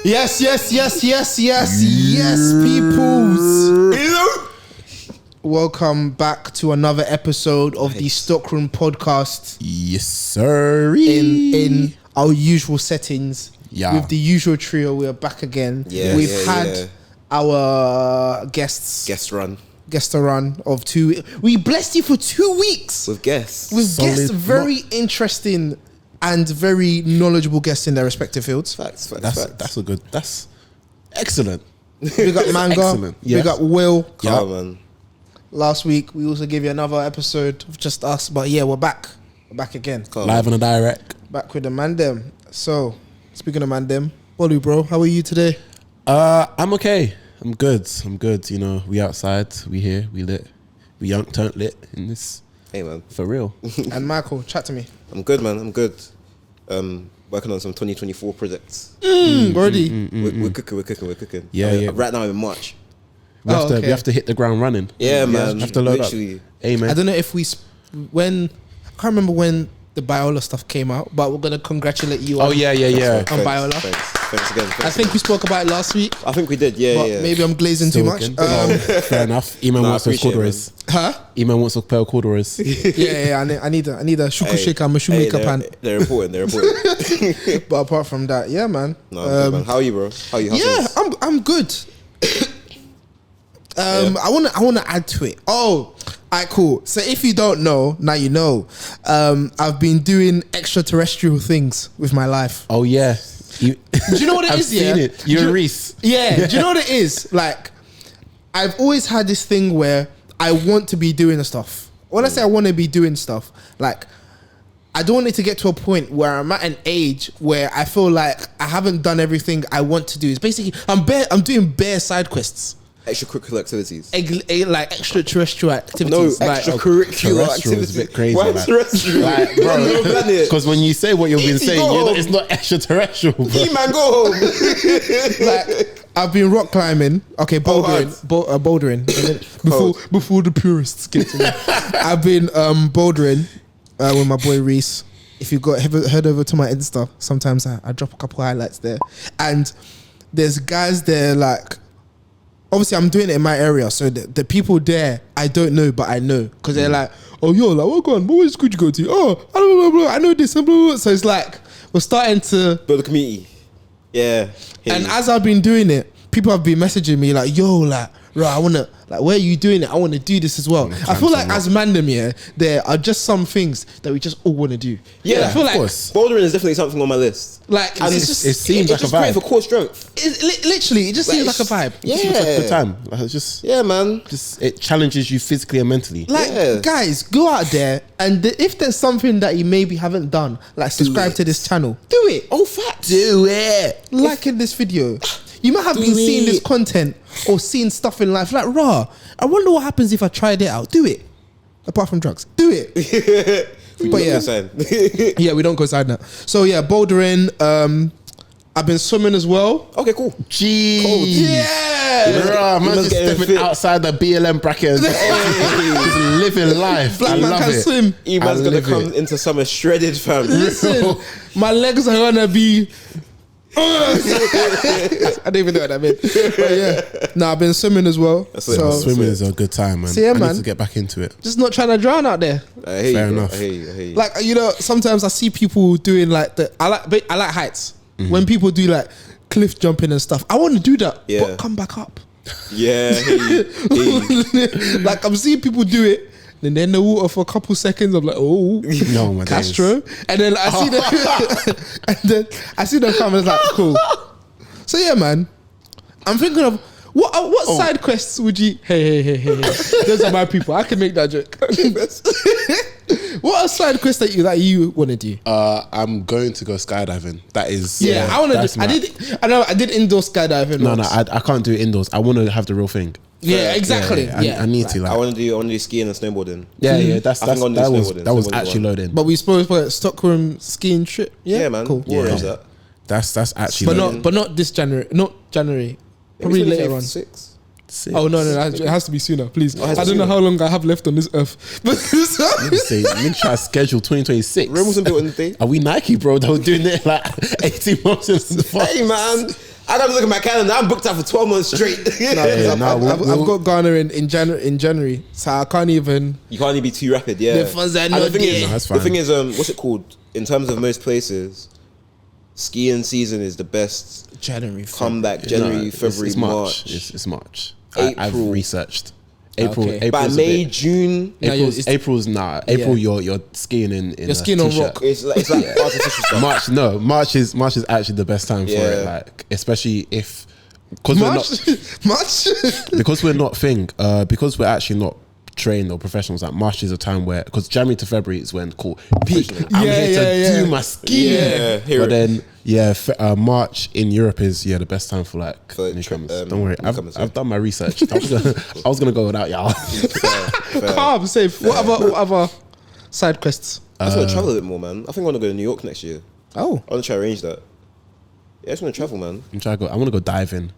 Yes, peoples. Welcome back to another episode of the Stockroom podcast. Yes, sir. In our usual settings, with the usual trio, we are back again. We've had our guest run of 2 weeks. We blessed you for 2 weeks with guests. Very interesting and very knowledgeable guests in their respective fields. Facts. That's excellent. Big up Manga. Big up Will. Man. Last week we also gave you another episode of just us, but yeah, we're back. We're back again. Live on the direct. Back with the Mandem. So, speaking of Mandem, Bolu, bro, how are you today? I'm okay. I'm good. You know, we outside, we here, we lit, we young, turned lit in this. Hey man, for real. And Michael, chat to me. I'm good, man. I'm good. Working on some 2024 projects. Already. We're cooking. Yeah. Right now I'm in March. We have to hit the ground running. Yeah, man. We have to load literally up. Hey, man. I don't know if I can't remember when the Biola stuff came out, but we're gonna congratulate you. On Biola. Thanks again. I think we spoke about it last week. I think we did. Yeah. Maybe I'm glazing too much. Fair enough. Eman wants those corduroys. Huh? Eman wants a pair of corduroys. yeah. I need a shuku shaker, a shoemaker pan. They're important. But apart from that, yeah, man. No, man. How are you, bro? How are you? Yeah, I'm good. I wanna add to it. Oh, alright, cool. So if you don't know, now you know. I've been doing extraterrestrial things with my life. Oh yeah. Do you know what it I've is? seen it. You're Reese. Yeah. Do you know what it is? Like, I've always had this thing where I want to be doing stuff. When I say I want to be doing stuff, like, I don't want it to get to a point where I'm at an age where I feel like I haven't done everything I want to do. It's basically I'm doing bare side quests. Extracurricular activities. Like extraterrestrial activities. No, like, extracurricular activities. Is a bit crazy. Why terrestrial? Like, bro, because when you say what you've been saying, it's not extraterrestrial, bro. Man, go home. Like, I've been rock climbing. Okay, bouldering. Bouldering. Before the purists get to me. I've been bouldering with my boy Reese. If you head over to my Insta, sometimes I drop a couple highlights there. And there's guys there like, obviously I'm doing it in my area, so the people there I don't know, but I know because they're like, oh yo, like what going? What school you go to? Oh, I know this. Blah, blah, blah. So it's like we're starting to build a community. Yeah. And as I've been doing it, people have been messaging me like, yo, like, bro, I wanna, like, where are you doing it? I wanna do this as well. I feel like as Mandem, yeah, there are just some things that we just all wanna do. Yeah, I feel like bouldering is definitely something on my list. Like, and it seems like a vibe. Great for core strength. Literally, it just seems like a vibe. Yeah, it seems like a good time. Like, it's just man. Just it challenges you physically and mentally. Like, guys, go out there and if there's something that you maybe haven't done, like subscribe to this channel, do it. Oh, facts. Do it. Like in this video. You might have been seeing this content or seeing stuff in life like, rah, I wonder what happens if I tried it out. Do it. Apart from drugs. Do it. But yeah. Yeah, we don't go side now. So yeah, bouldering. I've been swimming as well. Okay, cool. Jeez. Cold. Yeah. Man just stepping outside the BLM bracket. Just living life. Black man can swim. E-man's gonna come into summer shredded, fam. Listen, my legs are gonna be... I don't even know what that meant. But yeah, no, I've been swimming as well. Swimming is a good time, man. So yeah, I need to get back into it. Just not trying to drown out there. Fair enough. I hear you. Like, you know, sometimes I see people doing like I like heights. Mm-hmm. When people do like cliff jumping and stuff, I want to do that, but come back up. Yeah, like I'm seeing people do it. Then they're in the water for a couple seconds. I'm like, oh, no, my Castro. And then I see them, and then I see them come and it's like, cool. So yeah, man, I'm thinking of what side quests would you? Hey. Those are my people. I can make that joke. What are side quests that you want to do? I'm going to go skydiving. That is I want to. I did indoor skydiving. No, I can't do it indoors. I want to have the real thing. Yeah, exactly. Yeah. I need to. Like, I want to do skiing and snowboarding. Yeah. That was actually loaded. But we supposed to Stockroom skiing trip. Yeah, man. Cool. That. That's actually. But not this January. Not January. Probably later on. 6. Oh no! It has to be sooner, please. I don't know how long I have left on this earth. But let's try to schedule 2026. Rome wasn't built in the day. Are we Nike, bro? That was doing it like 18 months. Hey man, I gotta look at my calendar. I'm booked out for 12 months straight. I've got Ghana in January, so I can't even. You can't even be too rapid. Yeah. The funds are And not the thing there. is, No, that's the thing fine. is, what's it called? In terms of most places, skiing season is the best. January. Comeback January, No, February, it's March. It's March. April. I've researched. April. Okay. April's By a May, bit- June, Yeah, April's, it's- April's nah. April, you're skiing in You're skiing on t-shirt. rock. it's like artificial stuff. March is actually the best time for Yeah. it. Like especially if because we're not March. because we're actually not trained or professionals. Like March is a time where because January to February is when peak. I'm Yeah, here to yeah. do my skiing. Yeah, hear but it. then March in Europe is the best time for like For newcomers. tri- Don't worry, newcomers, I've done my research. I was gonna go without y'all. Fair. Calm, safe. What other side quests? I just want to travel a bit more, man. I think I want to go to New York next year. Oh, I want to try arrange that. Yeah, I just want to travel, man. I'm trying to go. I want to go diving.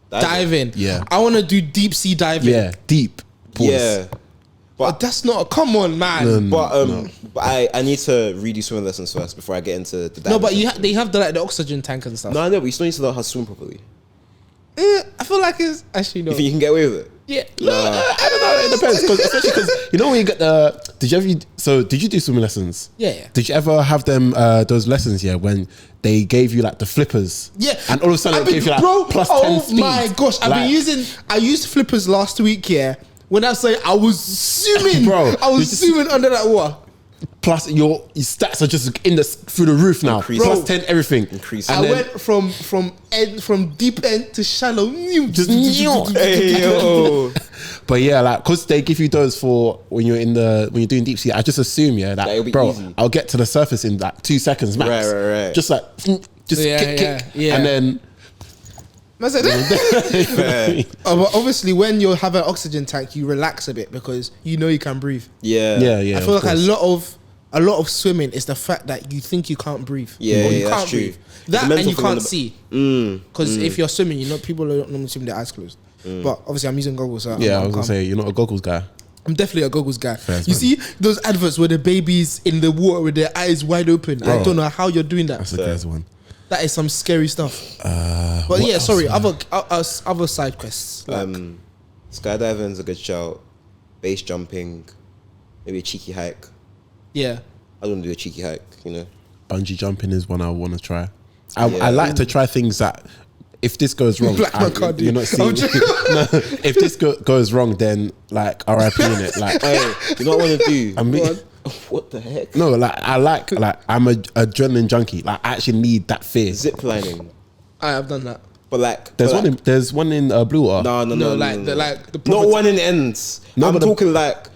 diving. Yeah. I want to do deep sea diving. Yeah, deep. Pause. Yeah. But that's not. Come on, man. But I need to redo swimming lessons first before I get into the diving. No, but they have the oxygen tank and stuff. No, I know, but you still need to learn how to swim properly. I feel like it's actually no. You think you can get away with it? Yeah. I don't know. It depends, especially because you know when you get the. Did you do swimming lessons? Yeah. Did you ever have them those lessons? Yeah, when they gave you like the flippers. Yeah, And all of a sudden they gave you like plus 10 speed. Oh my gosh, I used flippers last week. Yeah, when I say I was swimming, Bro, I was swimming under that water. Plus your stats are just through the roof now. Increase. Plus Bro. 10 everything. Increase. And I then- went from deep end to shallow. Just Hey, yo. But yeah, like because they give you those for when you're doing deep sea. I just assume that it'll be bro, easy. I'll get to the surface in like 2 seconds max. Right. Just like Yeah, kick, yeah. and then But obviously, when you have an oxygen tank, you relax a bit because you know you can breathe. Yeah. I feel like a lot of swimming is the fact that you think you can't breathe. Yeah, or you yeah, can't that's true. breathe. It's a That mental and you thing on can't the- see. Because if you're swimming, people don't normally swim with their eyes closed. But obviously, I'm using goggles. So yeah, I'm I was gonna calm. say you're not a goggles guy. I'm definitely a goggles guy. Fair, You see those adverts where the baby's in the water with their eyes wide open. I Bro. don't know how you're doing that. That's the guy's one. That is some scary stuff. But what yeah, else, sorry. man? Other side quests. Skydiving's a good shout. Base jumping, maybe a cheeky hike. Yeah. I don't want to do a cheeky hike, you know. Bungee jumping is one I want to try. Yeah. I like to try things that if this goes wrong, Black man can't do. you're not seeing. I'm joking. No, if this goes wrong, then like RIP in it. Like Hey, you know what I want to do? I mean, What the heck? no, like I'm a adrenaline junkie. Like I actually need that fear. Zip lining. I have done that. But like, There's one in Blue Water. No, the not proper- one in ends. No, I'm but the- talking like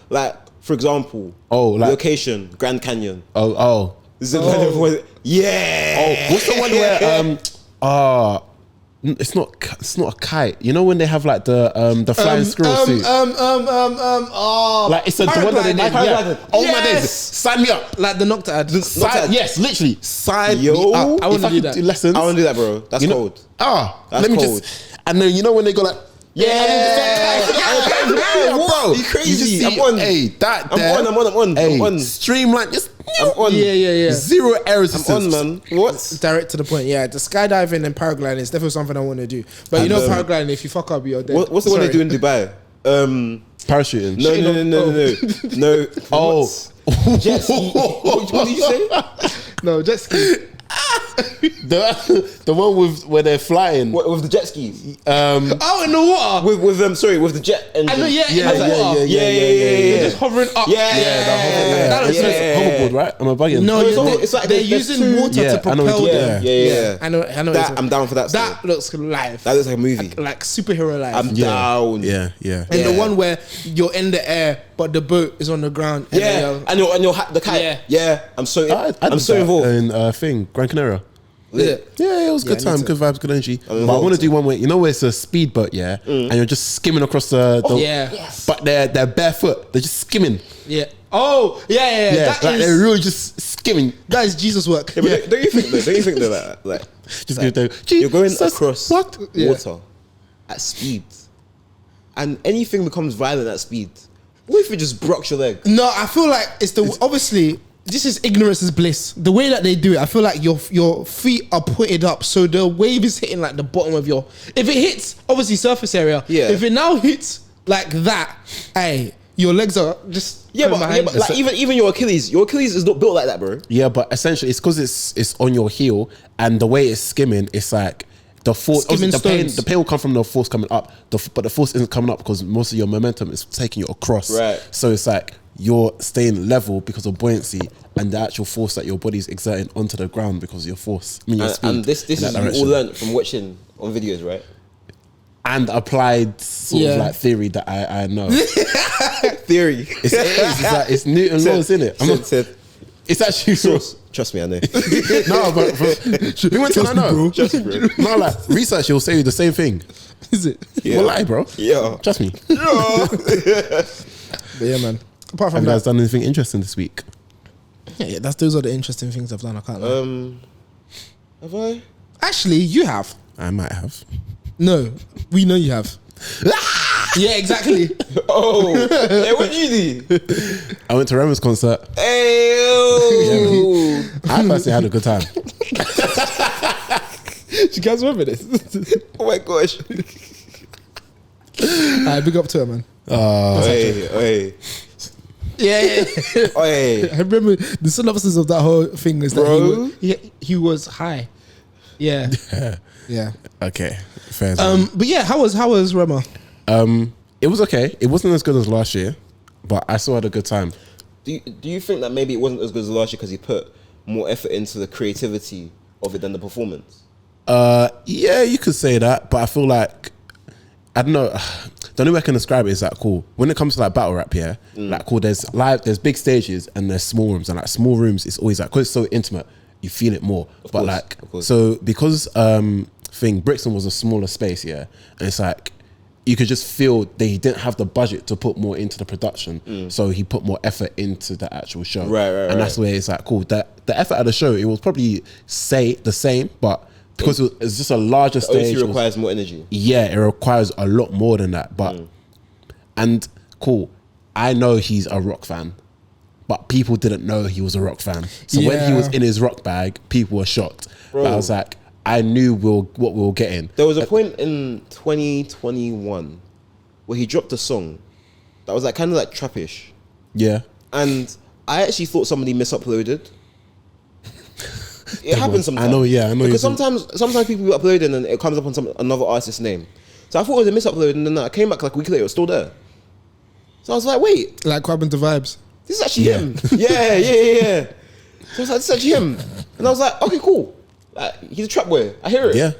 for example, like- location, Grand Canyon. Oh. Zip lining was yeah. Oh, what's the one where it's not a kite. You know when they have like the flying squirrel suit. Like it's the one that they make. paragliding. Yeah. Oh my days! Sign me up. Like the Nocta ad. Yes, literally. Sign Yo. me up. I wanna If do could that. do lessons. I want to do that, bro. That's You know- cold. Let That's me cold. just. And then you know when they go like. Bro, you crazy. I'm on. Hey, that I'm there. on, I'm on. Hey, I'm on. streamline. Just I'm on. Yeah. zero errors. I'm on, man. What? Direct to the point. Yeah, the skydiving and paragliding is definitely something I want to do. But you know, paragliding, if you fuck up, you're dead. What's the one they do in Dubai? Parachuting. No. Oh. What? Jet ski. What did you say? No, jet ski. The one where they're flying. What, with the jet skis? Oh, in the water. With the jet engine. I know, yeah, Yeah, in the water. yeah. Just hovering up. That looks like hoverboard, right? Am I bugging? No, it's like they're there's using two- water Yeah, to I know propel what you- them. Yeah. I know. That, I'm down for that. That Still. looks live. That looks like a movie. Like superhero life. I'm down. Yeah. And the Yeah. one where you're in the air, but the boat is on the ground. And Yeah, then and your the kite. Yeah, I'm so I'm so involved. In Gran Canaria. Is it? Yeah, it was a good I need time, to- good vibes, good energy. But I involved. want to do one where you know where it's a speedboat, and you're just skimming across the Yeah. but they're barefoot, they're just skimming. Yeah. Oh, yeah. Yeah, That like is they're really just skimming. that is Jesus work. Yeah, but don't you think though, like Just go there. you're going Jesus, across what? water at speed, and anything becomes violent at speed. What if it just broke your leg? No, I feel like it's the obviously this is ignorance is bliss. The way that they do it, I feel like your feet are putted up, so the wave is hitting like the bottom of your. If it hits, obviously surface area. Yeah. If it now hits like that, hey, your legs are just. But like even your Achilles is not built like that, bro. Yeah, but essentially it's because it's on your heel, and the way it's skimming, it's like the force. The pain will come from the force coming up, but the force isn't coming up because most of your momentum is taking you across. Right. So it's like you're staying level because of buoyancy and the actual force that your body's exerting onto the ground because of your force. I mean, your speed. And this is you all learned from watching on videos, right? And applied sort of like theory that I know. Theory. It's Newton laws, isn't it? It's actually source. Trust me, I know. No, but we went to know. Trust me, bro. No, like research will say the same thing. Is it? Yeah. Well, lie, bro. Yeah. Trust me. But yeah, man. Apart from Have you guys done anything interesting this week? yeah, those are the interesting things I've done. I can't lie. Have I? Actually, you have. I might have. No, we know you have. Yeah, exactly. Oh, hey, what did you do? I went to Rema's concert. Hey, I personally had a good time. Do you guys remember this? oh my gosh. Big up to her, man. Hey. Yeah. Hey. I remember the synopsis of that whole thing is Bro. that he was high. Yeah. Yeah. Okay, fair enough. But yeah, how was Rema? It was okay. It wasn't as good as last year, but I still had a good time. Do you think that maybe it wasn't as good as last year because he put more effort into the creativity of it than the performance? Yeah, you could say that, but I feel like I don't know. The only way I can describe it is that cool. When it comes to like battle rap, yeah, like cool. There's big stages and there's small rooms, and like small rooms, it's always like because it's so intimate, you feel it more. Of but course, like of course. so because Brixton was a smaller space, yeah, and it's like you could just feel they didn't have the budget to put more into the production, so he put more effort into the actual show. Right. And that's where it's like cool. That the effort at the show, it was probably the same, but because it's just a larger stage. It requires more energy. Yeah, it requires a lot more than that. But and cool, I know he's a rock fan, but people didn't know he was a rock fan. So when he was in his rock bag, people were shocked. But I was like, I knew what we were getting. There was a point in 2021 where he dropped a song that was like kind of like trappish, Yeah. and I actually thought somebody misuploaded. It happens sometimes. I know. Because sometimes people upload and it comes up on another artist's name. So I thought it was a misupload, and then I came back like a week later, it was still there. So I was like, wait, Like what happened to Vibes? this is actually him. Yeah. So I was like, this is actually him. And I was like, okay, cool. Like, he's a trap boy. I hear it. Yeah.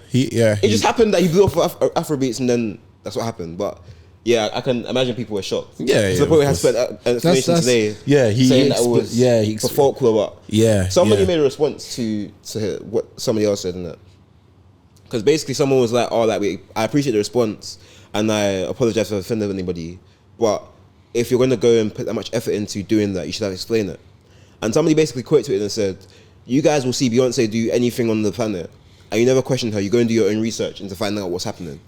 It just happened that he blew off Afrobeats, and then that's what happened. But yeah, I can imagine people were shocked. Yeah, To the point where I had to spend an explanation today. Yeah, saying that it was for folklore. But Yeah. somebody made a response to what somebody else said in that. Because basically someone was like, oh, like I appreciate the response and I apologize for offending anybody, but if you're going to go and put that much effort into doing that, you should have explained it. And somebody basically quoted it and said, you guys will see Beyonce do anything on the planet and you never questioned her. You go and do your own research into finding out what's happening.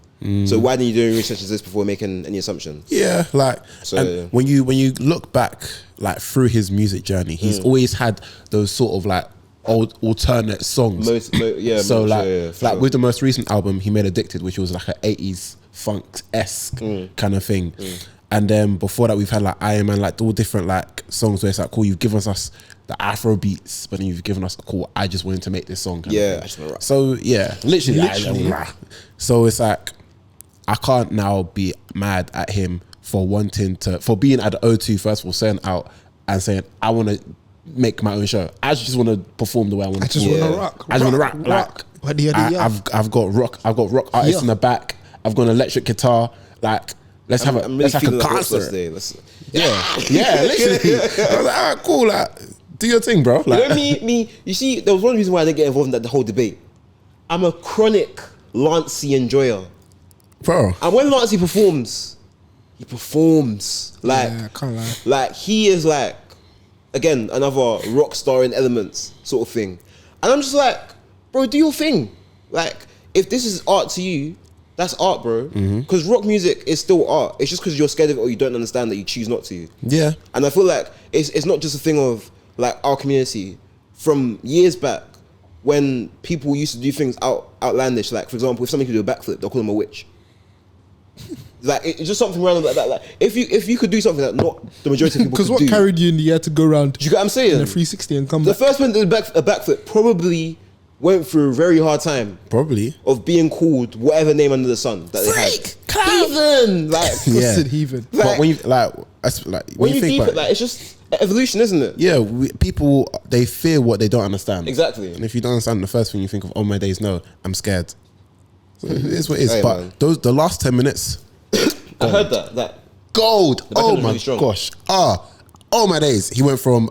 So why didn't you do your research into this before making any assumptions? Yeah, like and when you look back like through his music journey, he's always had those sort of like old alternate songs. So like with the most recent album, he made Addicted, which was like an 80s funk-esque kind of thing. And then before that, we've had like Iron Man, like all different like songs where it's like, cool, you've given us the Afro beats, but then you've given us cool, I just wanted to make this song. So yeah, literally. So it's like, I can't now be mad at him for being at the O2 first of all, saying out and saying, I want to make my own show. I just want to perform the way I want to. I just want to rock. I just want to rock. I've got rock artists in the back. I've got an electric guitar. Like, let's have a concert. Yeah, literally. I was like, all right, cool. Like, do your thing, bro. Like, you know, you see, there was one reason why I didn't get involved in the whole debate. I'm a chronic Lancey enjoyer. Bro. And when Lancey performs, he performs. Like, I can't lie. Like, he is like, again, another rock star in elements sort of thing. And I'm just like, bro, do your thing. Like, if this is art to you, that's art, bro. Because rock music is still art. It's just because you're scared of it or you don't understand that you choose not to. Yeah. And I feel like it's not just a thing of, like our community from years back when people used to do things outlandish. Like, for example, if somebody could do a backflip, they'll call them a witch. Like, it's just something random like that. Like, if you could do something that not the majority of people could do. Because what carried you in the air to go around? Do you get what I'm saying? In a 360 and come the back. The first one that did a backflip probably went through a very hard time. Probably. Of being called whatever name under the sun that Freak! they had. Heathen! Like, yeah. Heathen. Like, but when you think about it, like, it's just evolution, isn't it? Yeah, people, they fear what they don't understand. Exactly. And if you don't understand, the first thing you think of, oh my days, no, I'm scared. So it is what it is. Hey, but man. the last 10 minutes, I heard that. Gold. Oh my really gosh. Oh my days. He went from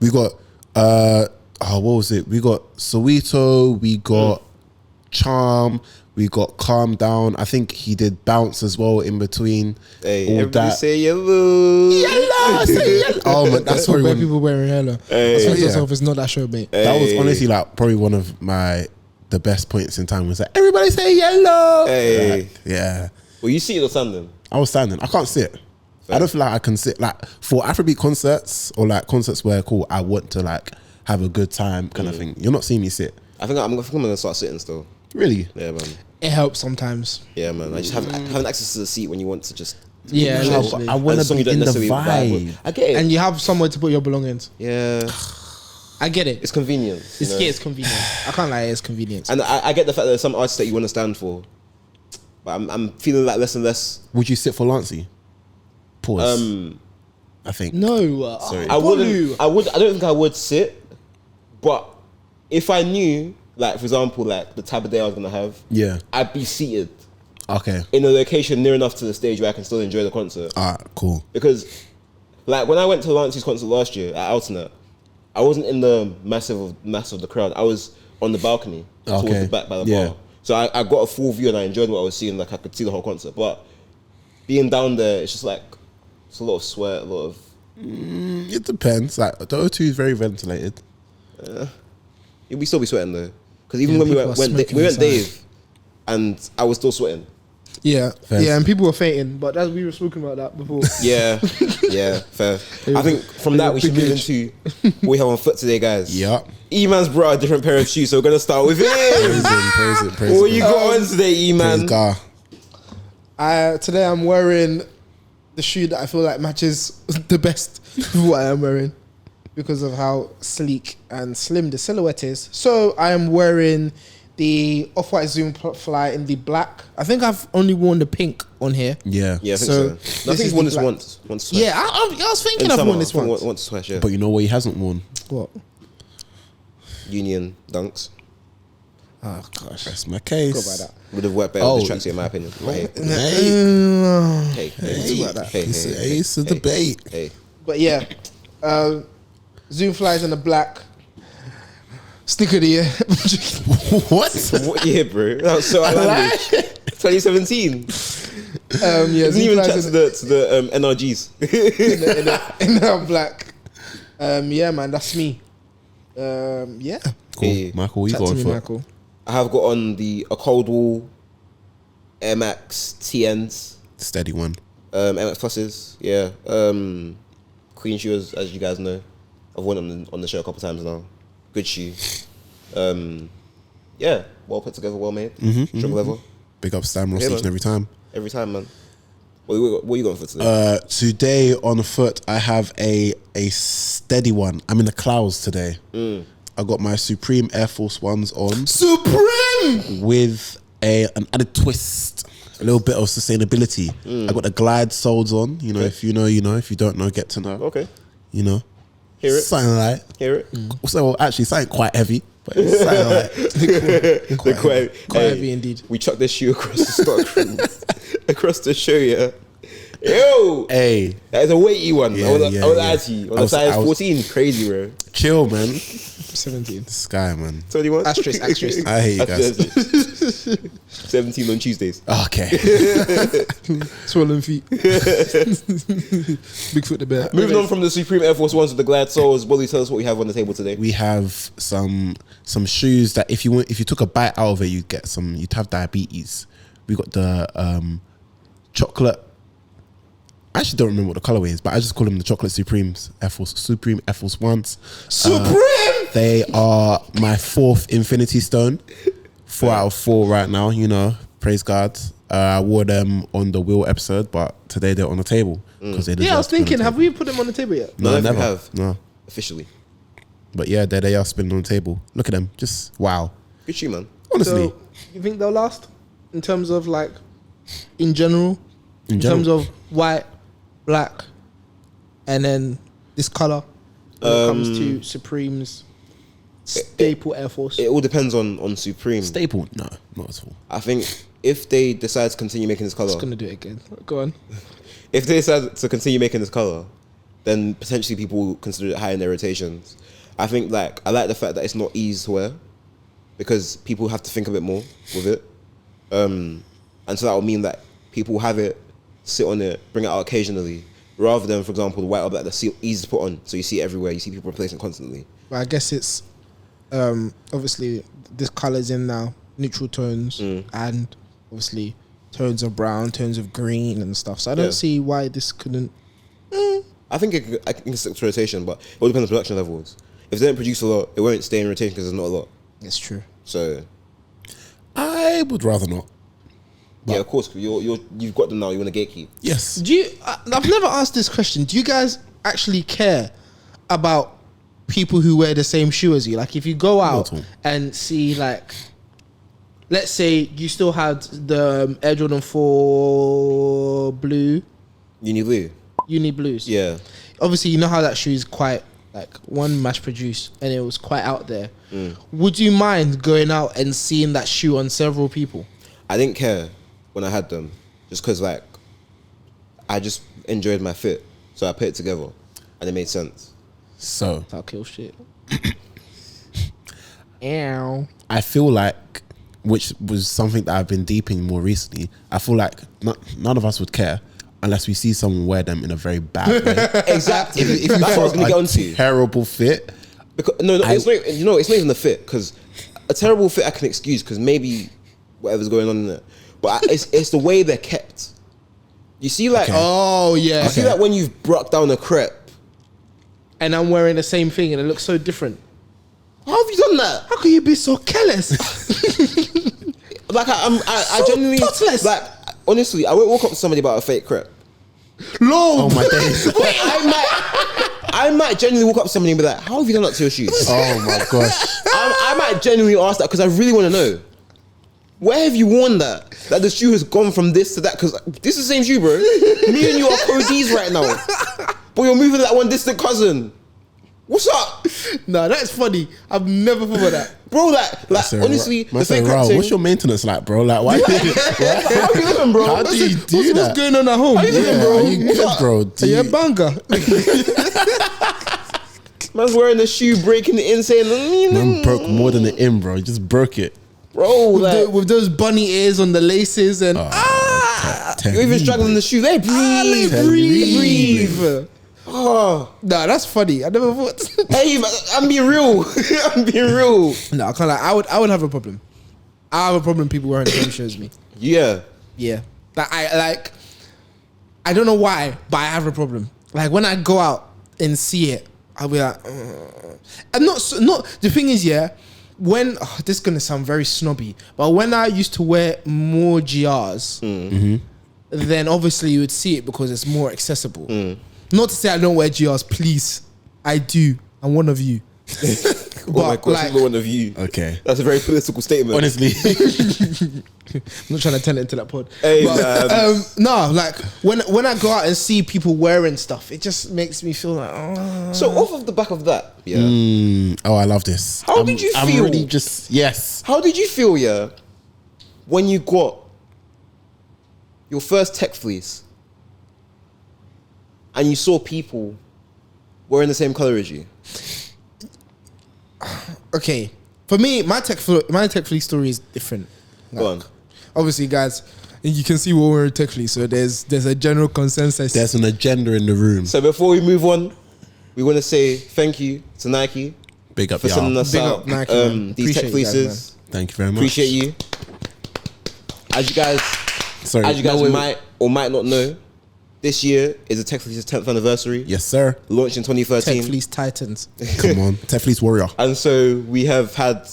we got what was it? We got Soweto, we got Charm, we got Calm Down. I think he did Bounce as well in between. Hey, all everybody that. say yellow. Yellow, say yellow. Oh man, that's Sorry, probably where people wearing yellow. Hey. I myself, it's not that show, mate. Hey. that was honestly like probably one of the best points in time. Was like everybody say yellow. Hey. Like, yeah. Well, you see it or something? I was standing. I can't sit. I don't feel like I can sit. Like for Afrobeat concerts or like concerts where I want to like have a good time kind of thing. You're not seeing me sit. I think I'm gonna start sitting still. Really? Yeah, man. It helps sometimes. Yeah, man. I just having access to the seat when you want to just. Yeah, chill. literally. I want And to a be song you in don't the necessarily vibe vibe. with. I get it. And you have somewhere to put your belongings. Yeah, I get it. it's convenient. you know? It's convenient. I can't lie, it's convenient. And I get the fact that there's some artists that you want to stand for, but I'm feeling like less and less. Would you sit for Lancey? Pause. I think. No, Sorry. I wouldn't. I don't think I would sit, but if I knew, like for example, like the type of day I was gonna have, Yeah. I'd be seated Okay. in a location near enough to the stage where I can still enjoy the concert. Alright, cool. Because, like, when I went to Lancey's concert last year at Alternate, I wasn't in the mass of the crowd. I was on the balcony towards Okay. the back by the Yeah. bar. So I got a full view and I enjoyed what I was seeing. Like, I could see the whole concert. But being down there, it's just like, it's a lot of sweat, a lot of... It depends. Like the O2 is very ventilated. You'll still be sweating though. Because even Yeah, when we people went, are when smoking we went inside. Dave, and I was still sweating. Yeah, Fair. yeah, and people were fainting, but we were speaking about that before. Yeah, yeah, fair. I think from that we should move into what we have on foot today, guys. Yeah. E-Man's brought a different pair of shoes, so we're gonna start with him. Praise What you got on today, E-Man? Today I'm wearing the shoe that I feel like matches the best with what I am wearing because of how sleek and slim the silhouette is. So I am wearing the Off-White Zoom Fly in the black. I think I've only worn the pink on here. Yeah. Yeah, I think So, so. I this think is he's worn the this black. once twice. Yeah, I was thinking In I've summer, worn this I think once. once twice, yeah. But you know what he hasn't worn? What? Union dunks Oh gosh, That's my case. go by that. would have worked better with this tracksuit, in my opinion. But hey, hey, Talk about that. hey, It's hey, a- hey, it's a hey, debate. Hey, But yeah, Zoom Flies in the black. Stick of the year. What? what year, bro? That was so outlandish. 2017. Yeah, Didn't Zoom even chat Flies to the NRGs. in the black. Yeah, man, that's me. Yeah. Cool. Hey, Michael, you Chat got to on me, foot. Michael. I have got on a cold wall Air Max TNs, Steady one. Air Max Pluses, yeah. Queen shoes, as you guys know. I've worn them on the show a couple times now. Good shoe. Yeah, well put together, well made. Strong leather. Big up Stam Ross Yeah, each man. and every time. Every time, man. What you going for today? Today on foot, I have a steady one. I'm in the clouds today. I got my Supreme Air Force Ones on Supreme! with an added twist, a little bit of sustainability. I got the glide soles on. You know, if you know, you know. If you don't know, get to know. Okay. You know, Hear it. something like. Hear it. So actually, something quite heavy, but it's something like. Quite heavy indeed. We chucked this shoe across the stockroom. Across the show, yeah. Yo! Hey, That is a weighty one. Yeah, I was yeah, lie to you. On the size 14, crazy, bro. chill, man. 17. Sky, man. 21? Asterisk. I hate you guys. 17 on Tuesdays. Okay. Swollen feet. Bigfoot the bear. Moving on from the Supreme Air Force Ones with the glad soles, Bolly, tell us what we have on the table today. We have some shoes that if you took a bite out of it, you'd have diabetes. We got the chocolate I actually don't remember what the colorway is, but I just call them the Chocolate Supremes, Supreme Air Force Ones. Supreme. They are my 4th Infinity Stone. 4 out of 4 right now. You know, praise God. I wore them on the Wheel episode, but today they're on the table because they. Yeah, I was thinking, have we put them on the table yet? No, never have. No, officially. But yeah, there they are spinning on the table. Look at them, just wow. Good shoe, man. Honestly, so, you think they'll last in terms of like, in general, in terms of white, black, and then this color when it comes to Supremes, staple Air Force? It all depends on Supreme. Staple? No, not at all. I think if they decide to continue making this color, I'm just gonna do it again. Go on. If they decide to continue making this color, then potentially people will consider it high in their rotations. I think I like the fact that it's not easy to wear because people have to think a bit more with it. And so that will mean that people have it, sit on it, bring it out occasionally, rather than, for example, the white or black that's easy to put on. So you see it everywhere. You see people replacing it constantly. But I guess it's obviously this color's in now, neutral tones, and obviously tones of brown, tones of green and stuff. So I don't see why this couldn't. I think I can stick to rotation, but it all depends on production levels. If they don't produce a lot, it won't stay in rotation because there's not a lot. It's true. So I would rather not. Yeah, of course. You've got them now. You want to gatekeep. Yes. Do you? I've never asked this question. Do you guys actually care about people who wear the same shoe as you? Like, if you go out and see, like, let's say you still had the Air Jordan 4 blue, Uni blues. Yeah. Obviously, you know how that shoe is quite like one mass produced, and it was quite out there. Would you mind going out and seeing that shoe on several people? I didn't care when I had them, just because I just enjoyed my fit, so I put it together, and it made sense. So I'll kill shit. Ow. I feel like, which was something that I've been deeping more recently, I feel like none of us would care unless we see someone wear them in a very bad way. Exactly. if you that's what I was going to get onto. Terrible fit. Because, it's not even the fit, because a terrible fit I can excuse because maybe whatever's going on in there. But it's the way they're kept. You see, oh yeah. You see that when you've brought down a crepe, and I'm wearing the same thing, and it looks so different. How have you done that? How can you be so careless? I genuinely thoughtless. Honestly, I won't walk up to somebody about a fake crepe. Lord, oh my days. Wait, I might genuinely walk up to somebody and be like, "How have you done that to your shoes?" Oh my gosh. I might genuinely ask that because I really want to know. Where have you worn that? That the shoe has gone from this to that? Because this is the same shoe, bro. Me and you are codees right now. But you're moving like one distant cousin. What's up? No, that's funny. I've never thought of that. Bro, honestly, the fake thing. What's your maintenance like, bro? Like, why? How you living, bro? How do you do that? What's going on at home? How you living, bro? Are you good, bro? Are you a banger? Man's wearing a shoe, breaking it in, saying, Man broke more than the in, bro. He just broke it. Bro, with those bunny ears on the laces and you're even struggling the shoe. They breathe. Oh, no, that's funny. I never thought. Hey, I'm being real. I'm being real. No, I can't lie. I would have a problem. I have a problem people wearing the same shoe as me. Yeah. I don't know why, but I have a problem. Like when I go out and see it, I'll be like, I'm not. The thing is, when this is gonna sound very snobby, but when I used to wear more GRs, then obviously you would see it because it's more accessible. Not to say I don't wear GRs, please. I do. I'm one of you. Oh my gosh, I'm one of you. Okay. That's a very political statement. Honestly. I'm not trying to turn it into that pod. Hey, no, like when I go out and see people wearing stuff, it just makes me feel like, oh. So off of the back of that, oh, I love this. How did you feel? I'm really yes. How did you feel, when you got your first Tech Fleece and you saw people wearing the same color as you? Okay, for me, my Tech Fleece story is different. Go on. Obviously, guys, you can see what we're Tech Fleece, so there's a general consensus. There's an agenda in the room. So before we move on, we want to say thank you to Nike. Big up, for sending us Big out up, Nike, these Tech Fleeces. Guys, thank you very much. Appreciate you. As you guys might or might not know, this year is the Tech Fleece's 10th anniversary. Yes, sir. Launched in 2013. Tech Fleece Titans. Come on, Tech Fleece warrior. And so we have had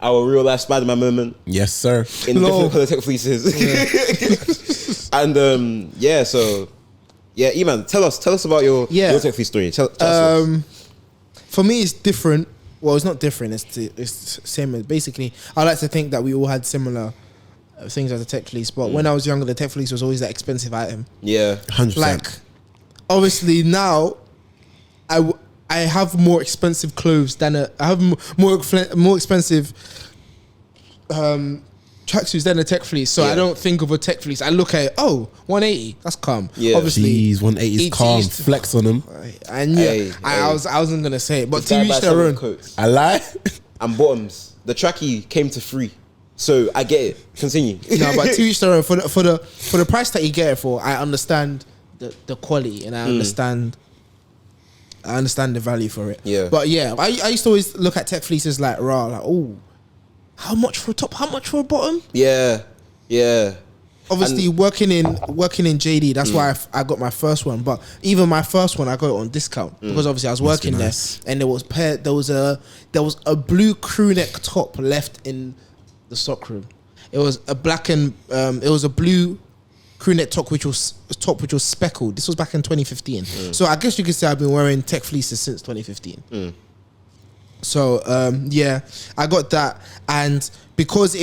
our real life Spider-Man moment. Yes, sir. In different colour Tech Fleeces. Yeah. And so E-Man, tell us about your Tech Fleece story. Tell us. For me, it's different. Well, it's not different. It's same. Basically, I like to think that we all had similar things as a Tech Fleece. But when I was younger, the Tech Fleece was always that expensive item. Yeah, 100%. Like, obviously now, I have more expensive clothes than I have more expensive tracksuits than a Tech Fleece. So I don't think of a Tech Fleece. I look at it, 180. That's calm. Yeah, obviously. Jeez, 180 is calm. Flex on them. And I wasn't gonna say it, but to each their own. I lie. And bottoms. The trackie came to free, so I get it. Continue. No, but to each their own. For the price that you get it for, I understand the quality, and I understand the value for it. Yeah. But yeah, I used to always look at Tech Fleeces like raw, like how much for a top? How much for a bottom? Yeah. Obviously, working in JD, that's why I got my first one. But even my first one, I got it on discount because obviously I was working there, and there was a blue crew neck top left in the stockroom. It was a black and it was a blue crew neck top which was speckled. This was back in 2015. So I guess you could say I've been wearing Tech Fleeces since 2015. So I got that, and because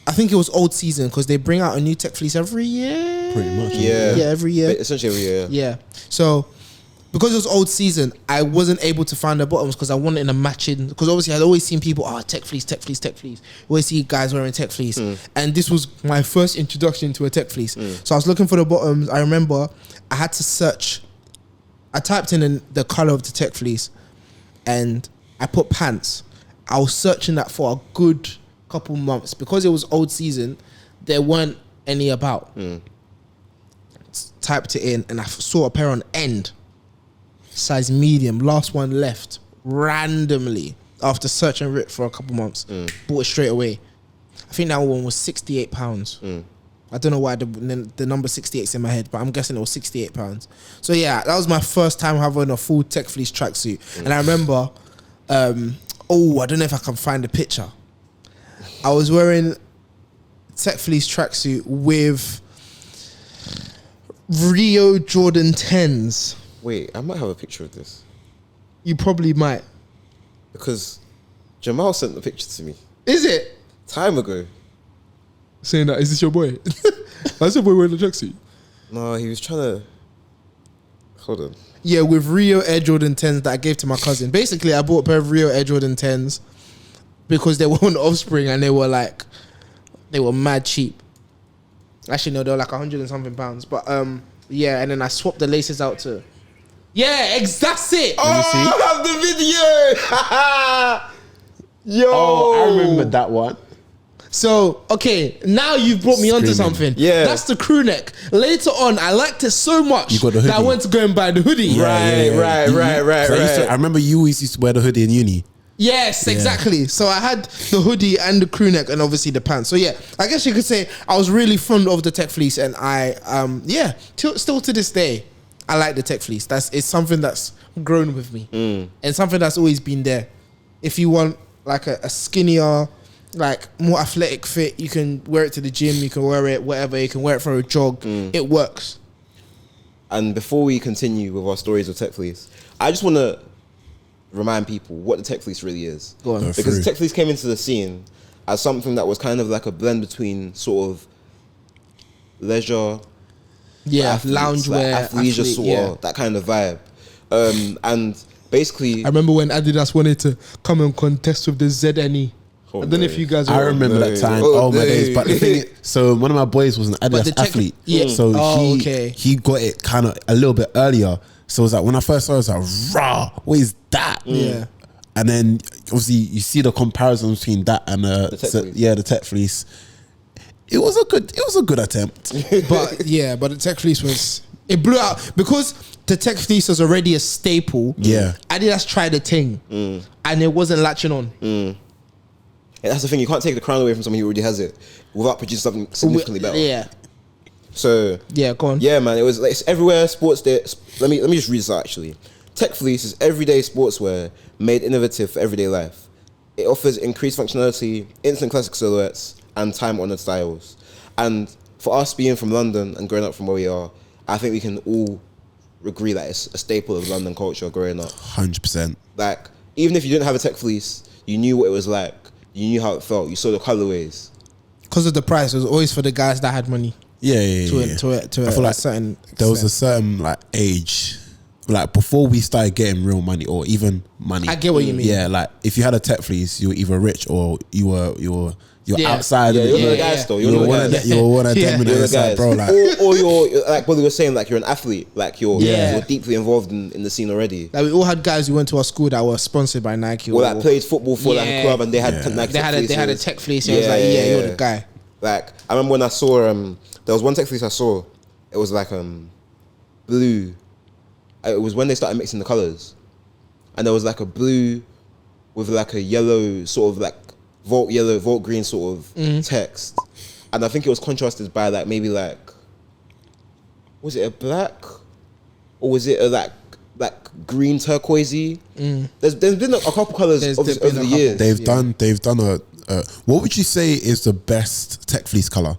I think it was old season because they bring out a new Tech Fleece every year. Pretty much. Yeah, every year. Essentially every year. Yeah. So because it was old season, I wasn't able to find the bottoms because I wanted in a matching. Because obviously I'd always seen people, Tech Fleece. Always see guys wearing Tech Fleece, and this was my first introduction to a Tech Fleece. So I was looking for the bottoms. I remember I had to search. I typed in the color of the Tech Fleece, and I put pants. I was searching that for a good couple months because it was old season. There weren't any about. Typed it in and I saw a pair on End, size medium, last one left, randomly after searching it for a couple months. Bought it straight away. I think that one was £68. I don't know why the number 68 is in my head, but I'm guessing it was £68. So yeah, that was my first time having a full Tech Fleece tracksuit. And I remember I don't know if I can find a picture. I was wearing Tech Fleece tracksuit with Rio Jordan 10s. Wait, I might have a picture of this. You probably might. Because Jamal sent the picture to me. Is it? Time ago. Saying that, is this your boy? That's your boy wearing the tracksuit. No, he was trying to... Hold on. Yeah, with Rio Air Jordan 10s that I gave to my cousin. Basically, I bought a pair of Rio Air Jordan 10s because they were on Offspring and they were mad cheap. Actually, no, they were like 100 and something pounds. But and then I swapped the laces out to... Yeah, that's it. I have the video. Yo. Oh, I remember that one. So, okay, now you've brought me onto something. Yeah. That's the crew neck. Later on, I liked it so much that I went to go and buy the hoodie. Right. I remember you always used to wear the hoodie in uni. Yes, exactly. So I had the hoodie and the crew neck and obviously the pants. So yeah, I guess you could say I was really fond of the Tech Fleece, and I, still to this day, I like the Tech Fleece. It's something that's grown with me and something that's always been there. If you want like a skinnier, like more athletic fit, you can wear it to the gym, you can wear it whatever, you can wear it for a jog. It works. And before we continue with our stories of Tech Fleece, I just want to remind people what the Tech Fleece really is. Go on. Because the Tech Fleece came into the scene as something that was kind of like a blend between sort of leisure, loungewear, like athleisure that kind of vibe. And basically, I remember when Adidas wanted to come and contest with the ZNE. I don't know if you guys. I remember that time. Oh my days! But the thing, so one of my boys was an Adidas athlete. Yeah. So he got it kind of a little bit earlier. So it was like when I first saw it, I was like, "Raw, what is that?" Yeah. And then obviously you see the comparison between that and the Tech Fleece. It was a good attempt. But the Tech Fleece it blew out because the Tech Fleece was already a staple. Yeah. Adidas tried a thing and it wasn't latching on. And that's the thing, you can't take the crown away from someone who already has it without producing something significantly better. Yeah. So yeah, go on. Yeah, man, it was like it's everywhere. Sports day. Let me just read this out. Actually, Tech Fleece is everyday sportswear made innovative for everyday life. It offers increased functionality, instant classic silhouettes, and time-honored styles. And for us being from London and growing up from where we are, I think we can all agree that it's a staple of London culture growing up. 100%. Like, even if you didn't have a Tech Fleece, you knew what it was like. You knew how it felt. You saw the colorways. Because of the price, it was always for the guys that had money. Yeah. To I feel like certain there was a certain like age, like before we started getting real money or even money. I get what you mean. Yeah, like if you had a Tech Fleece, you were either rich or you were outside. Yeah, of you're it. one of the guys though. You were one of them in the side, bro. Like, or you're like Bolly was saying, like you're an athlete, like you're deeply involved in the scene already. Like we all had guys who went to our school that were sponsored by Nike, or that played football for like a club, and they had Nike. They had a Tech Fleece. It was like, you're the guy. Like I remember when I saw there was one Tech Fleece I saw. It was like blue. It was when they started mixing the colors, and there was like a blue with like a yellow sort of like volt green sort of text, and I think it was contrasted by like maybe like, was it a black or was it a like green turquoisey? There's been a couple colors over the years. They've done a. What would you say is the best Tech Fleece color?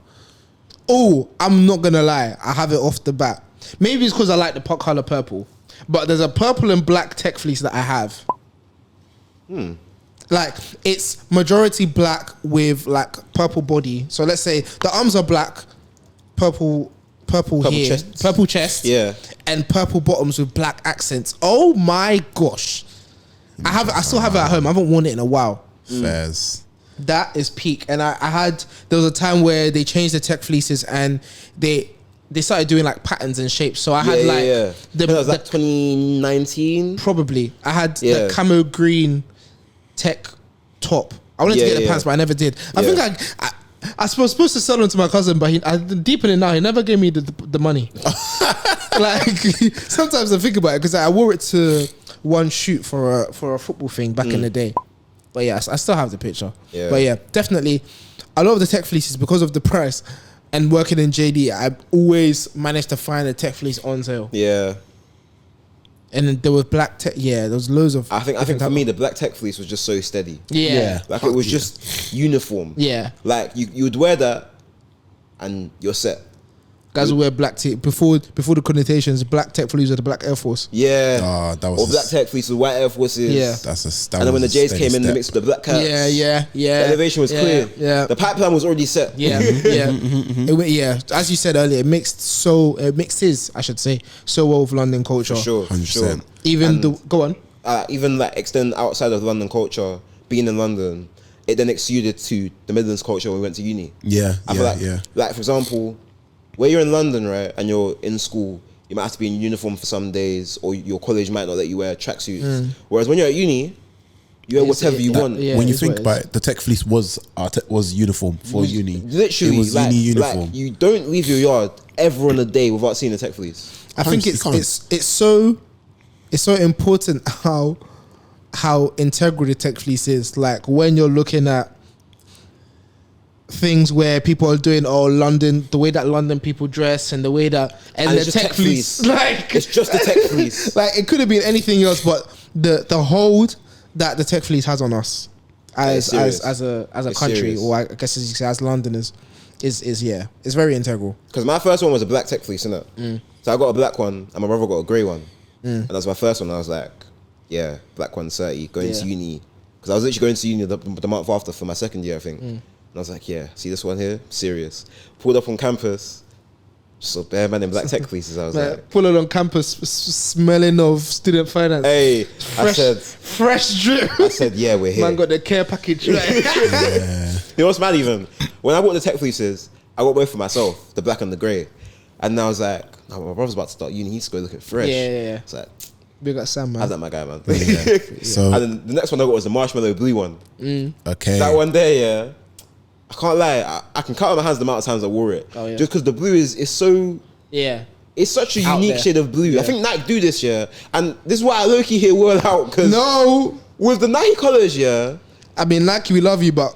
Oh, I'm not gonna lie, I have it off the bat. Maybe it's because I like the pot color purple, but there's a purple and black Tech Fleece that I have. Like it's majority black with like purple body. So let's say the arms are black, purple here, chest. Purple chest, and purple bottoms with black accents. Oh my gosh, I still have it at home. I haven't worn it in a while. Fairs. That is peak. And there was a time where they changed the Tech Fleeces and they started doing like patterns and shapes. So I had that was like 2019 probably. I had the camo green Tech top. I wanted to get the pants, but I never did. I think I was supposed to sell them to my cousin, but deep in it now, he never gave me the money. Like sometimes I think about it because I wore it to one shoot for a football thing back in the day. But yeah, I still have the picture. Yeah. But yeah, definitely, a lot of the Tech Fleeces, because of the price and working in JD, I always managed to find a Tech Fleece on sale. Yeah. And then there was black Tech. Yeah, there was loads of. I think for me, the black Tech Fleece was just so steady. Yeah. Like it was just uniform. Yeah. Like you would wear that, and you're set. Guys will wear black tech before the connotations. Black Tech Fleece with the black Air Force. Yeah, that was or black Tech Fleece with white Air Forces. Yeah, and then when the J's came in, they mixed with the black caps. Yeah. The elevation was clear. Yeah, the pipeline was already set. Yeah, As you said earlier, it mixes, I should say, so well with London culture. For sure, 100%. Even go on. Even like extend outside of London culture, being in London, it then exuded to the Midlands culture when we went to uni. I feel like for example, where you're in London, right, and you're in school, you might have to be in uniform for some days, or your college might not let you wear tracksuits. Whereas when you're at uni, you wear whatever you want. Yeah, when you think about it, the Tech Fleece was uniform for uni. Literally, it was uni uniform. Like you don't leave your yard ever on a day without seeing a Tech Fleece. I think it's so important how integral the Tech Fleece is. Like when you're looking at things where people are doing London, the way that London people dress and the way that and the Tech Fleece, like it's just the Tech Fleece. Like it could have been anything else, but the hold that the Tech Fleece has on us as a country, serious. Or I guess as you say, as Londoners, is it's very integral. Because my first one was a black Tech Fleece, innit? So I got a black one and my brother got a grey one, and that was my first one. I was like, yeah, black one, 30, going to uni, because I was literally going to uni the month after for my second year, I think. And I was like, yeah, see this one here? Serious. Pulled up on campus, just a bare man in black Tech Fleeces. I was like pulling on campus, smelling of student finance. Hey, I said, fresh drip. I said, yeah, we're here. Man got the care package. Right? You know what's mad even? When I bought the Tech Fleeces, I got both for myself, the black and the grey. And I was like, oh, my brother's about to start uni, he needs to go looking fresh. Yeah. It's like, big up Sam, man. How's that, my guy, man? So, and then the next one I got was the marshmallow blue one. Okay. That one there, yeah. I can't lie, I can count on my hands the amount of times I wore it. Oh, yeah. Just because the blue is so... Yeah. It's such a unique shade of blue. Yeah. I think Nike do this, yeah. And this is why I low-key hear word out, because... No! With the Nike colours, yeah... I mean, Nike, we love you, but...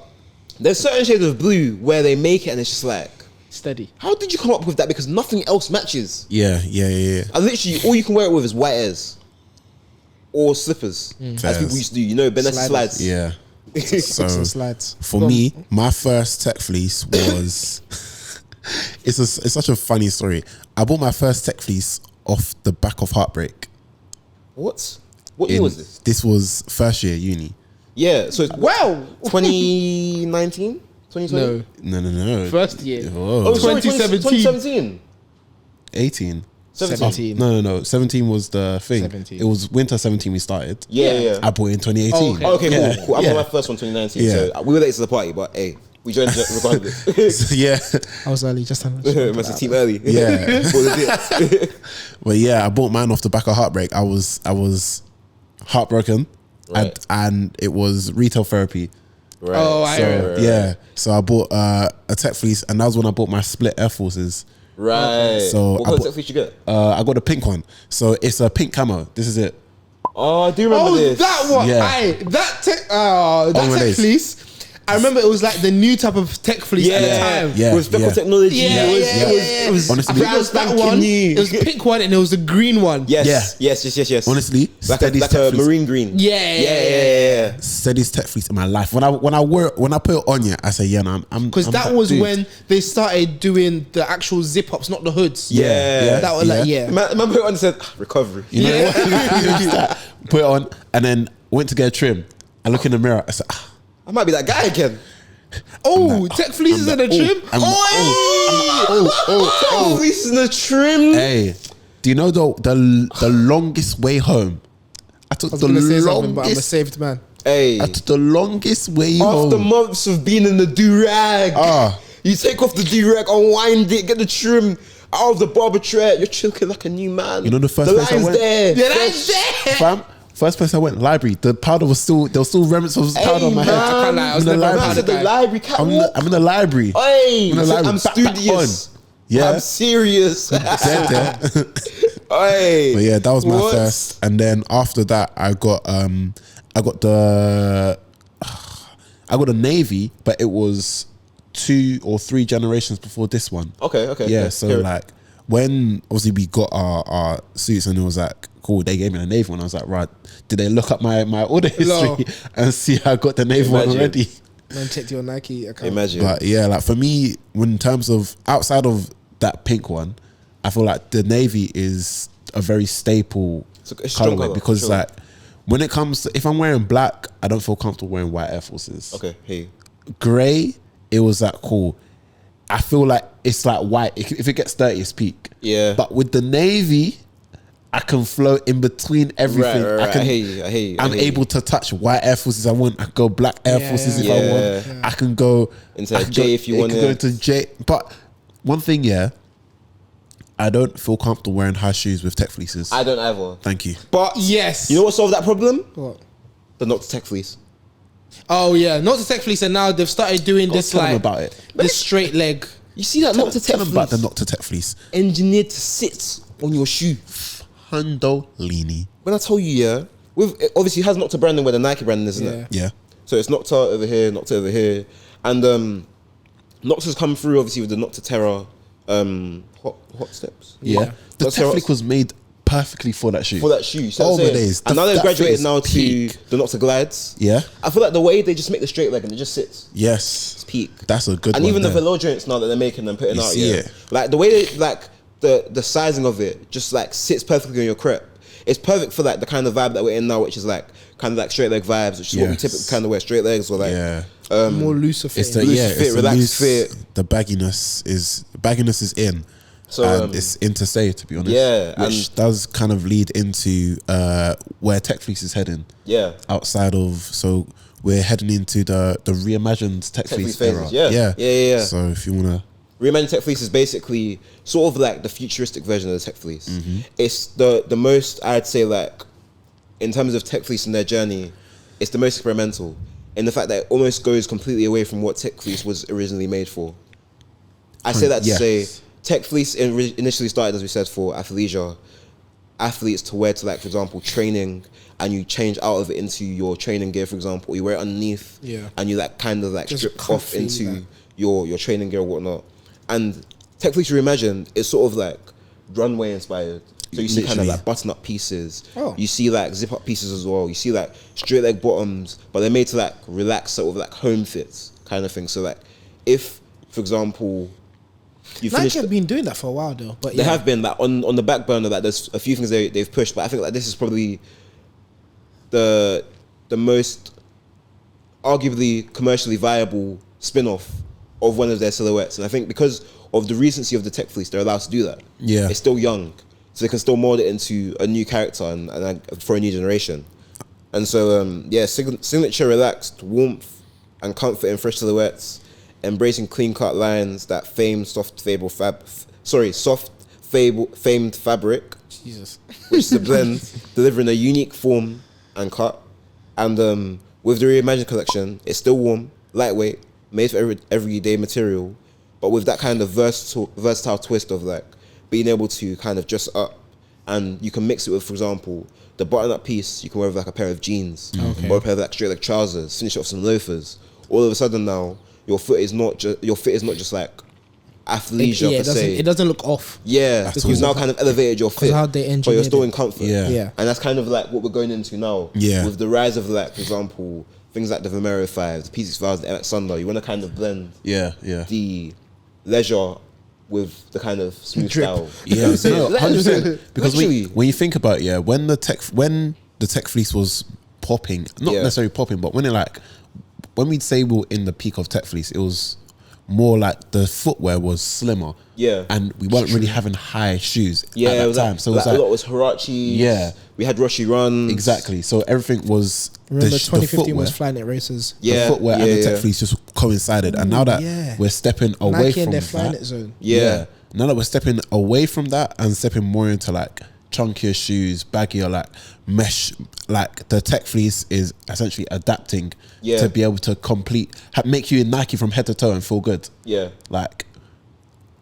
There's certain shades of blue where they make it and it's just like... Steady. How did you come up with that? Because nothing else matches. Yeah. And literally, all you can wear it with is white airs or slippers, as people used to do. You know, Benessa slides. Yeah. So Slides. for me, my first Tech Fleece was. It's such a funny story. I bought my first Tech Fleece off the back of Heartbreak. What year was this? This was first year uni. Yeah. So 2019. 2020? No. First year. Oh, 2017. 18. 17. No. 17 was the thing. 17. It was winter 17 we started. Yeah. I bought it in 2018. Oh, okay, cool. I bought my first one 2019. Yeah. So we were late to the party, but hey, we joined regardless. So, yeah. I was early, just Must have team early. Yeah. But yeah, I bought mine off the back of Heartbreak. I was heartbroken, Right. and it was retail therapy. Right. Oh, I remember. Yeah, so I bought a Tech Fleece, and that was when I bought my split Air Forces. Right. So what color Tech Fleece you get? I got the pink one. So it's a pink camo. This is it. Oh, I do remember this. that one. Yeah. That Tech Release. Fleece. I remember it was like the new type of Tech Fleece at the time. Yeah. It was Speckle Technology. It was Honestly, I think it was that one. It was the pink one and it was the green one. Yes. Honestly, like Steady's a Tech Fleece. marine green. Yeah. Steady's Tech Fleece in my life. When I put it on, I say I'm Because that was when they started doing the actual zip ups, not the hoods. Yeah. That was like Man put it on and said recovery. You know what? Put it on and then went to get a trim. I look in the mirror. I said, I might be that guy again. Tech Fleece is in the trim. Tech Fleece is in the trim. Hey, do you know the longest way home? I took the longest. But I'm a saved man. Hey, I took the longest way home. after months of being in the do-rag, you take off the do-rag, unwind it, get the trim out of the barber chair. You're chilling like a new man. You know the first place I went? there. The line's there. Fam, first place I went, library. The powder was still, there was still remnants of powder on my head. I can't lie, I was I'm in the never a library. powder guy. The library catwalk. I'm in the library. Hey, I'm in the library. I'm Back studious. on. Yeah. I'm serious. Dead there. Hey, But yeah, that was my what? first. And then after that, I got the navy, but it was 2 or 3 generations before this one. Okay. Yeah, so like when obviously we got our suits and it was like cool, they gave me the navy one. I was like, right, did they look up my order history and see I got the navy one already? Man, check your Nike account. Imagine. But yeah, like for me, when in terms of outside of that pink one, I feel like the navy is a very staple It's strong colorway colour, because sure. like when it comes to, if I'm wearing black, I don't feel comfortable wearing white Air Forces. Okay, hey. Grey, it was like cool. I feel like it's like white. If it gets dirty, it's peak. Yeah. But with the navy, I can float in between everything. Right. I hear you. I'm able to touch white Air Forces I want. I can go black Air Forces if I want. Yeah. I can go Into I can J go, if you it want can to. go into J. But one thing, I don't feel comfortable wearing high shoes with Tech Fleeces. I don't either. Thank you. But Yes. you know what solved that problem? What? The Nocta Tech Fleece. Oh yeah, not the Tech Fleece, and now they've started doing this Tell them like about it. this straight leg. You see that Nocta Tell Tech them about the Fleece Nocta Tech Fleece. engineered to sit on your shoe. Handolini. When I told you, with obviously it has Nocta branding where the Nike branding is, isn't it? Yeah. So it's Nocta over here, Nocta over here, and Nocta's come through obviously with the Nocta Terra hot steps. Yeah. The Nocta Tech Terra- Fleece was made perfectly for that shoe. for that shoe. So All I'm the saying- days. And now they've That graduated fit now is to peak. the Nocta Glides. Yeah. I feel like the way they just make the straight leg and it just sits. Yes. It's peak. That's a good And one even the there. velour joints now that they're making and putting You out, see yeah. it. Like the way they, like the sizing of it just like sits perfectly on your crepe. It's perfect for like the kind of vibe that we're in now, which is like kind of like straight leg vibes, which is what we Yes. typically kind of wear, straight legs or like More looser fit. It's the Loose fit, it's the relaxed loose- fit. The bagginess is in. So, and it's in to stay, to be honest. Yeah, Which and- does kind of lead into where Tech Fleece is heading. yeah. Outside of, so we're heading into the reimagined Tech Fleece Fleece era. phases, yeah. So if you wanna, Reimagined Tech Fleece is basically sort of like the futuristic version of the Tech Fleece. Mm-hmm. It's the most, I'd say, like in terms of Tech Fleece and their journey, it's the most experimental in the fact that it almost goes completely away from what Tech Fleece was originally made for. I say that to Yes. say Tech Fleece initially started, as we said, for athleisure, athletes to wear to, like, for example, training, and you change out of it into your training gear, for example, or you wear it underneath, Yeah. and you like kind of like Just strip off comfy, into like. your training gear or whatnot. And Tech Fleece Reimagined is sort of like runway inspired. So you see kind of like button up pieces. You see like zip up pieces as well. You see like straight leg bottoms, but they're made to like relax, sort of like home fits kind of thing. So like if, for example, Nike have been doing that for a while though. But they have been like on the back burner. Like there's a few things they've pushed, but I think like this is probably the most arguably commercially viable spin-off of one of their silhouettes. And I think because of the recency of the Tech Fleece, they're allowed to do that. Yeah, it's still young, so they can still mold it into a new character and for a new generation. And so signature relaxed warmth and comfort in fresh silhouettes, embracing clean cut lines, that famed famed fabric, Jesus, which is a blend delivering a unique form and cut. And with the Reimagined collection, it's still warm, lightweight, made for everyday material, but with that kind of versatile twist of like being able to kind of dress up, and you can mix it with, for example, the button-up piece you can wear with like a pair of jeans, or a pair of like straight leg trousers, finish it off some loafers. All of a sudden now, your fit is not just like athleisure per se. It doesn't look off. Yeah, you've now kind of elevated your fit, but you're still in comfort. Yeah. And that's kind of like what we're going into now. Yeah. With the rise of like, for example, things like the Vomero 5, the P6000, the MX Thunder, you want to kind of blend the leisure with the kind of smooth style. Yeah, 100%. Because when you think about it, when the Tech Fleece was popping, not necessarily popping, but when we'd say we were in the peak of Tech Fleece, it was more like the footwear was slimmer. Yeah. And we weren't really having high shoes at that time. So it was like a lot was Huaraches. Yeah. We had Roshi runs. Exactly. So everything was... Remember 2015 was Flyknit races. Yeah. The footwear and the Tech Fleece just coincided. And now that we're stepping away Nike from their that... Flyknit zone. Yeah. Now that we're stepping away from that and stepping more into like chunkier shoes, baggier, like mesh, like the Tech Fleece is essentially adapting to be able to make you in Nike from head to toe and feel good. Yeah. Like,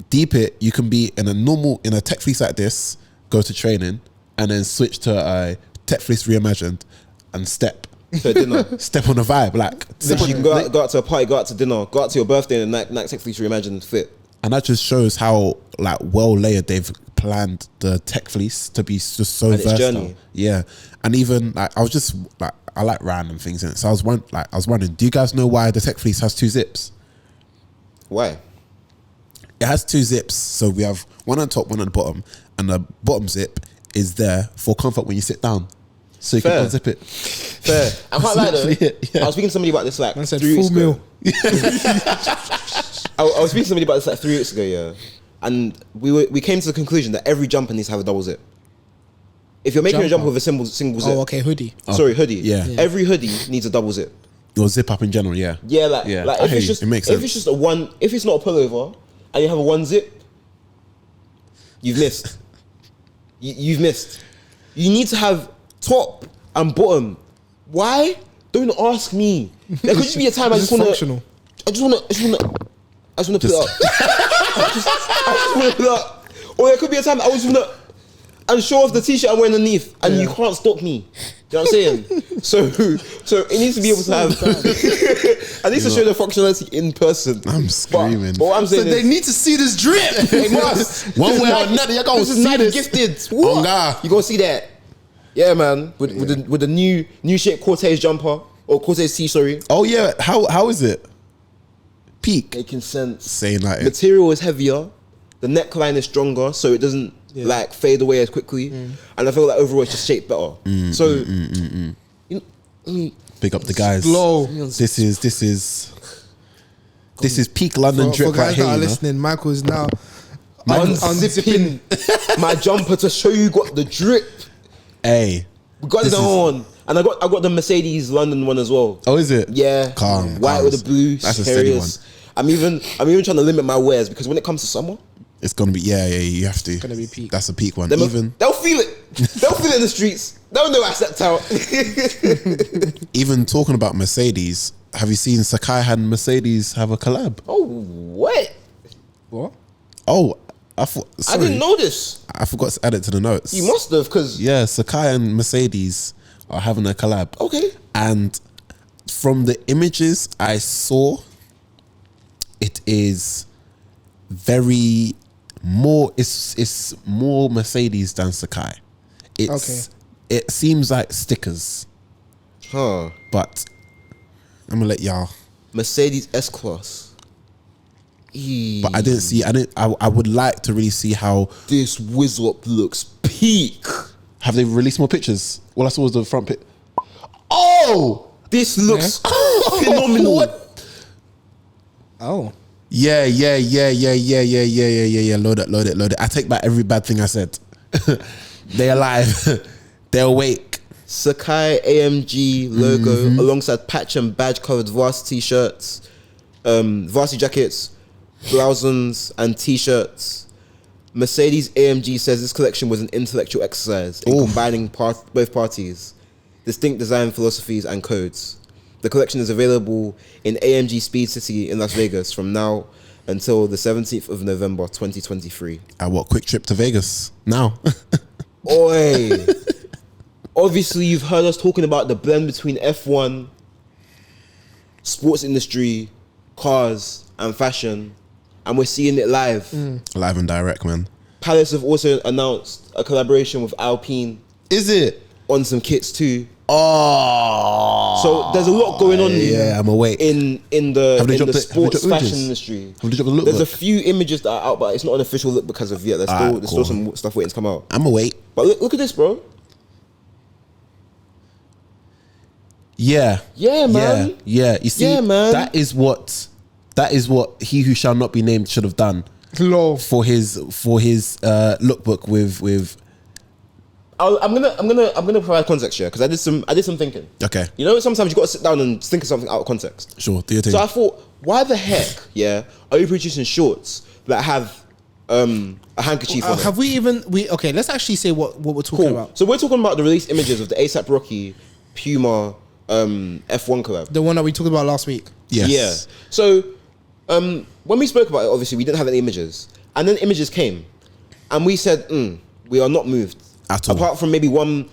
deep it, you can be in a Tech Fleece like this, go to training, and then switch to a Tech Fleece Reimagined and step on a vibe. Like, you can go out to a party, go out to dinner, go out to your birthday in a Nike Tech Fleece Reimagined fit. And that just shows how like well layered they've planned the Tech Fleece to be just so versatile. Journey. Yeah, and even like I like random things in it. So I was wondering, do you guys know why the Tech Fleece has 2 zips? Why? It has 2 zips. So we have one on top, one on the bottom, and the bottom zip is there for comfort when you sit down. So you can unzip it. Fair. I can't lie though. I was speaking to somebody about this like 3 weeks ago. I was speaking to somebody about this like 3 weeks ago, yeah. And we came to the conclusion that every jumper needs to have a double zip. If you're making a jumper with a single zip. Oh, okay, hoodie. Sorry, hoodie. Yeah. Every hoodie needs a double zip. Or zip up in general, yeah. Yeah, like if it's just, if it's just if it's not a pullover and you have a 1 zip, you've missed. You've missed. You need to have top and bottom. Why? Don't ask me. There could just be a time I just want to put it up. I just want to put it up. Or there could be a time I was want to and show off the t-shirt I'm wearing underneath, and you can't stop me. You know what I'm saying? So it needs to be able to have. I need to show the functionality in person. I'm screaming. But what I'm saying so they need to see this drip. They must. One way or another, you're gonna see this. Gifted. What? You gonna see that? Yeah, man. With the new shape Cortez jumper or Cortez tee, sorry. Oh yeah. How is it? Peak. Making sense. Saying like material is heavier, the neckline is stronger, so it doesn't like fade away as quickly, and I feel like overall it's just shaped better. Big up the guys. Slow. This is peak London drip for guys right here. That are listening, Michael is now unzipping my jumper to show you got the drip. Hey, we got it on. And I got the Mercedes London one as well. Oh, is it? Yeah. Calm. White with the blue. That's a steady one. I'm even trying to limit my wears because when it comes to summer, it's gonna be you have to. It's gonna be peak. That's a peak one. They'll feel it. They'll feel it in the streets. They'll know I stepped out. Even talking about Mercedes, have you seen Sacai and Mercedes have a collab? Oh, what? Oh, I didn't know this. I forgot to add it to the notes. You must have, because Sacai and Mercedes are having a collab. Okay. And from the images I saw, it is very more. It's more Mercedes than Sacai. It seems like stickers, but I'm gonna let y'all. Mercedes S-Class. But I didn't see. I would like to really see how this whiz up looks peak. Have they released more pictures? All I saw was the front pic. Oh, this looks phenomenal. What? Oh. Yeah. Load it. I take back every bad thing I said. They're alive. They're awake. Sacai AMG logo alongside patch and badge covered varsity shirts, varsity jackets, blouses and t-shirts. Mercedes AMG says this collection was an intellectual exercise in combining both parties, distinct design philosophies and codes. The collection is available in AMG Speed City in Las Vegas from now until the 17th of November 2023. What quick trip to Vegas now? Oi. Obviously, you've heard us talking about the blend between F1, sports industry, cars, and fashion, and we're seeing it live. Live and direct, man. Palace have also announced a collaboration with Alpine. Is it? On some kits too. Oh. So there's a lot going on I'm awake. in the sports fashion industry. Have they dropped the lookbook? There's a few images that are out, but it's not an official look because of yet. There's still some stuff waiting to come out. I'm awake. But look at this, bro. Yeah. Yeah, man. Yeah. You see, man. that is what he who shall not be named should have done. For his lookbook with. I'm gonna provide context here because I did some thinking. Okay. You know, sometimes you got to sit down and think of something out of context. Sure. Do your thing. So I thought, why the heck, are you producing shorts that have a handkerchief on it? Have we even okay, let's actually say what we're talking about. So we're talking about the release images of the ASAP Rocky Puma F1 collab. The one that we talked about last week. Yes. Yeah. So when we spoke about it, obviously we didn't have any images. And then images came. And we said, we are not moved. At all. Apart from maybe one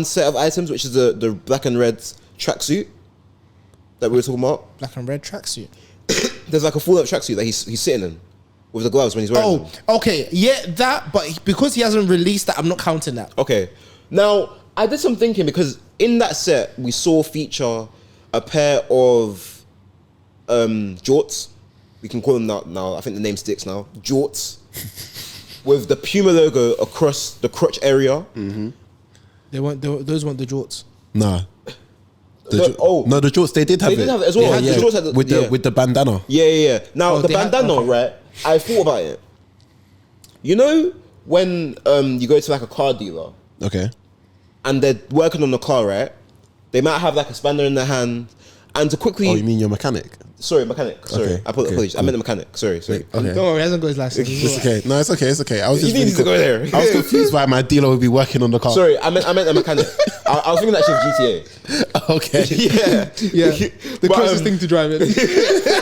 set of items, which is the black and red tracksuit that we were talking about. Black and red tracksuit. There's like a full-up tracksuit that he's sitting in with the gloves when he's wearing them. Okay. Yeah, that, but because he hasn't released that, I'm not counting that. Okay. Now, I did some thinking because in that set, we saw feature a pair of jorts. We can call them now. I think the name sticks now. Jorts. With the Puma logo across the crotch area. Those weren't the jorts. Nah. The jorts, they did have it. They did have it as well. Yeah. The jorts had with the bandana. Yeah. Now, the bandana, right? I thought about it. You know when you go to like a car dealer. Okay. And they're working on the car, right? They might have like a spanner in their hand. And to quickly... Oh, you mean your mechanic? Sorry, mechanic. Sorry. Okay. Apologies. I meant the mechanic. Sorry. Okay. Don't worry, he hasn't got his license. It's okay. No, it's okay. I was just You need to go there. I was confused why my dealer would be working on the car. Sorry, I meant the mechanic. I was thinking actually of GTA. Okay. Yeah. The closest thing to driving.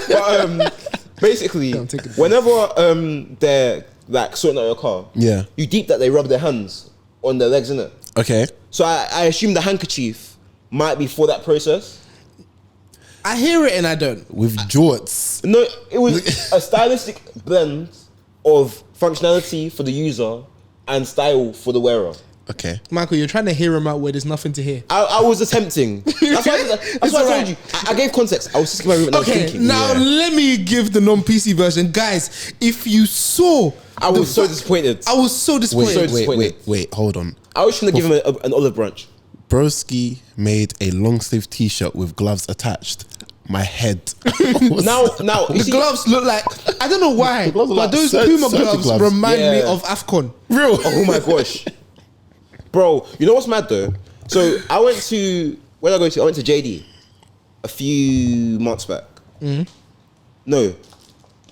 But basically, whenever they're like sorting out your car, you deep that they rub their hands on their legs, innit? Okay. So I assume the handkerchief might be for that process. I hear it and I don't. With jorts. No, it was a stylistic blend of functionality for the user and style for the wearer. Okay. Michael, you're trying to hear him out where there's nothing to hear. I was attempting. That's why I told you. I gave context. I was just in my room and I was thinking. Now let me give the non-PC version. Guys, if you saw... I was so disappointed. I was so disappointed. Wait, hold on. I was trying to give him an olive branch. Broski made a long sleeve t-shirt with gloves attached. My head. now the gloves look like, I don't know why, but those Puma gloves remind me of AFCON. Real. Oh my gosh. Bro, you know what's mad though? So I went to JD a few months back. No,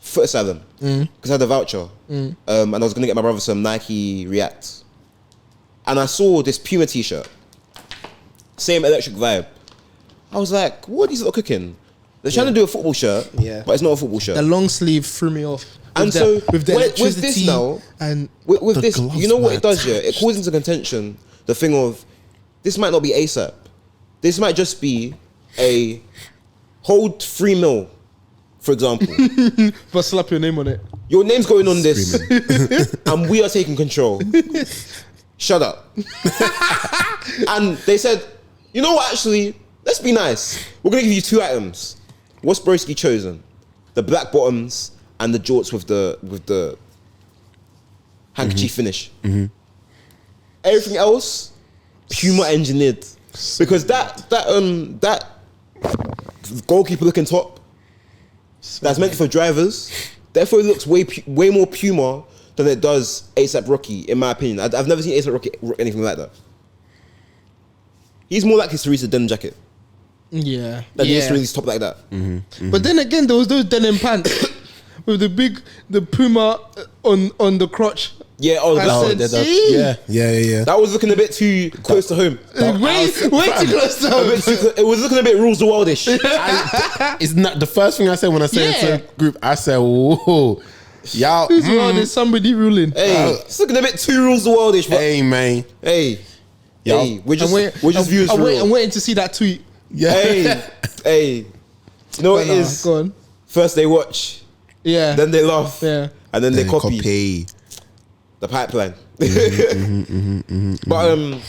Foot Asylum. Because I had a voucher. And I was gonna get my brother some Nike React. And I saw this Puma t-shirt. Same electric vibe. I was like, what are these little cooking? They're trying to do a football shirt, but it's not a football shirt. The long sleeve threw me off. And with this now, and with this, you know what it does here? It calls into contention the thing of, this might not be ASAP. This might just be a hold 3 mil for example, but slap your name on it. Your name's going on this, and we are taking control. Shut up. And they said, you know what? Actually, let's be nice. We're gonna give you 2 items. What's Broski chosen? The black bottoms and the jorts with the handkerchief finish. Everything else, Puma engineered, because that goalkeeper looking top that's meant for drivers, therefore it looks way more Puma than it does ASAP Rocky, in my opinion. I've never seen ASAP Rocky anything like that. He's more like his Teresa denim jacket. Yeah. That he used to really top like that. But then again, there was those denim pants with the Puma on the crotch. Yeah, yeah. That was looking a bit too close to home. Way too close to home. It was looking a bit rules the wildish. It's not the first thing I said when I said it to the group. I said, "Whoa, y'all." There's somebody ruling. Hey, it's looking a bit too rules the wildish. Hey, man. Hey, we're just viewers for real. I'm waiting to see that tweet. Yeah. Hey. You know what it is? Go on. First they watch, then they laugh, and then they copy. The pipeline. But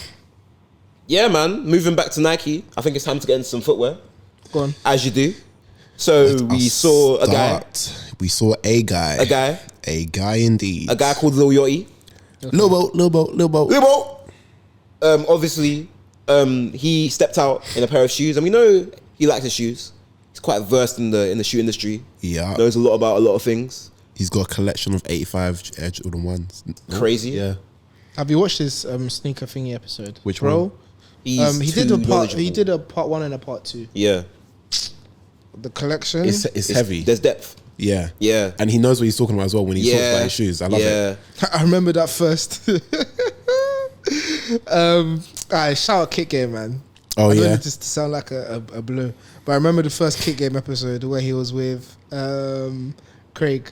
yeah, man. Moving back to Nike, I think it's time to get into some footwear. Go on. As you do. So we saw a guy. We saw a guy. A guy indeed. A guy called Lil Yachty. Lil Bo. Obviously, he stepped out in a pair of shoes, and we know he likes his shoes. He's quite versed in the shoe industry. Yeah. Knows a lot about a lot of things. He's got a collection of 85 Air Jordan 1s. Crazy. Yeah. Have you watched this sneaker thingy episode? Which one? He did a part 1 and a part 2. Yeah. The collection. It's heavy. There's depth. Yeah. Yeah. And he knows what he's talking about as well when he talks about his shoes. I love it. I remember that first. Alright, shout out Kick Game, man. Oh, I don't yeah. need this to sound like a blow, but I remember the first Kick Game episode where he was with Craig.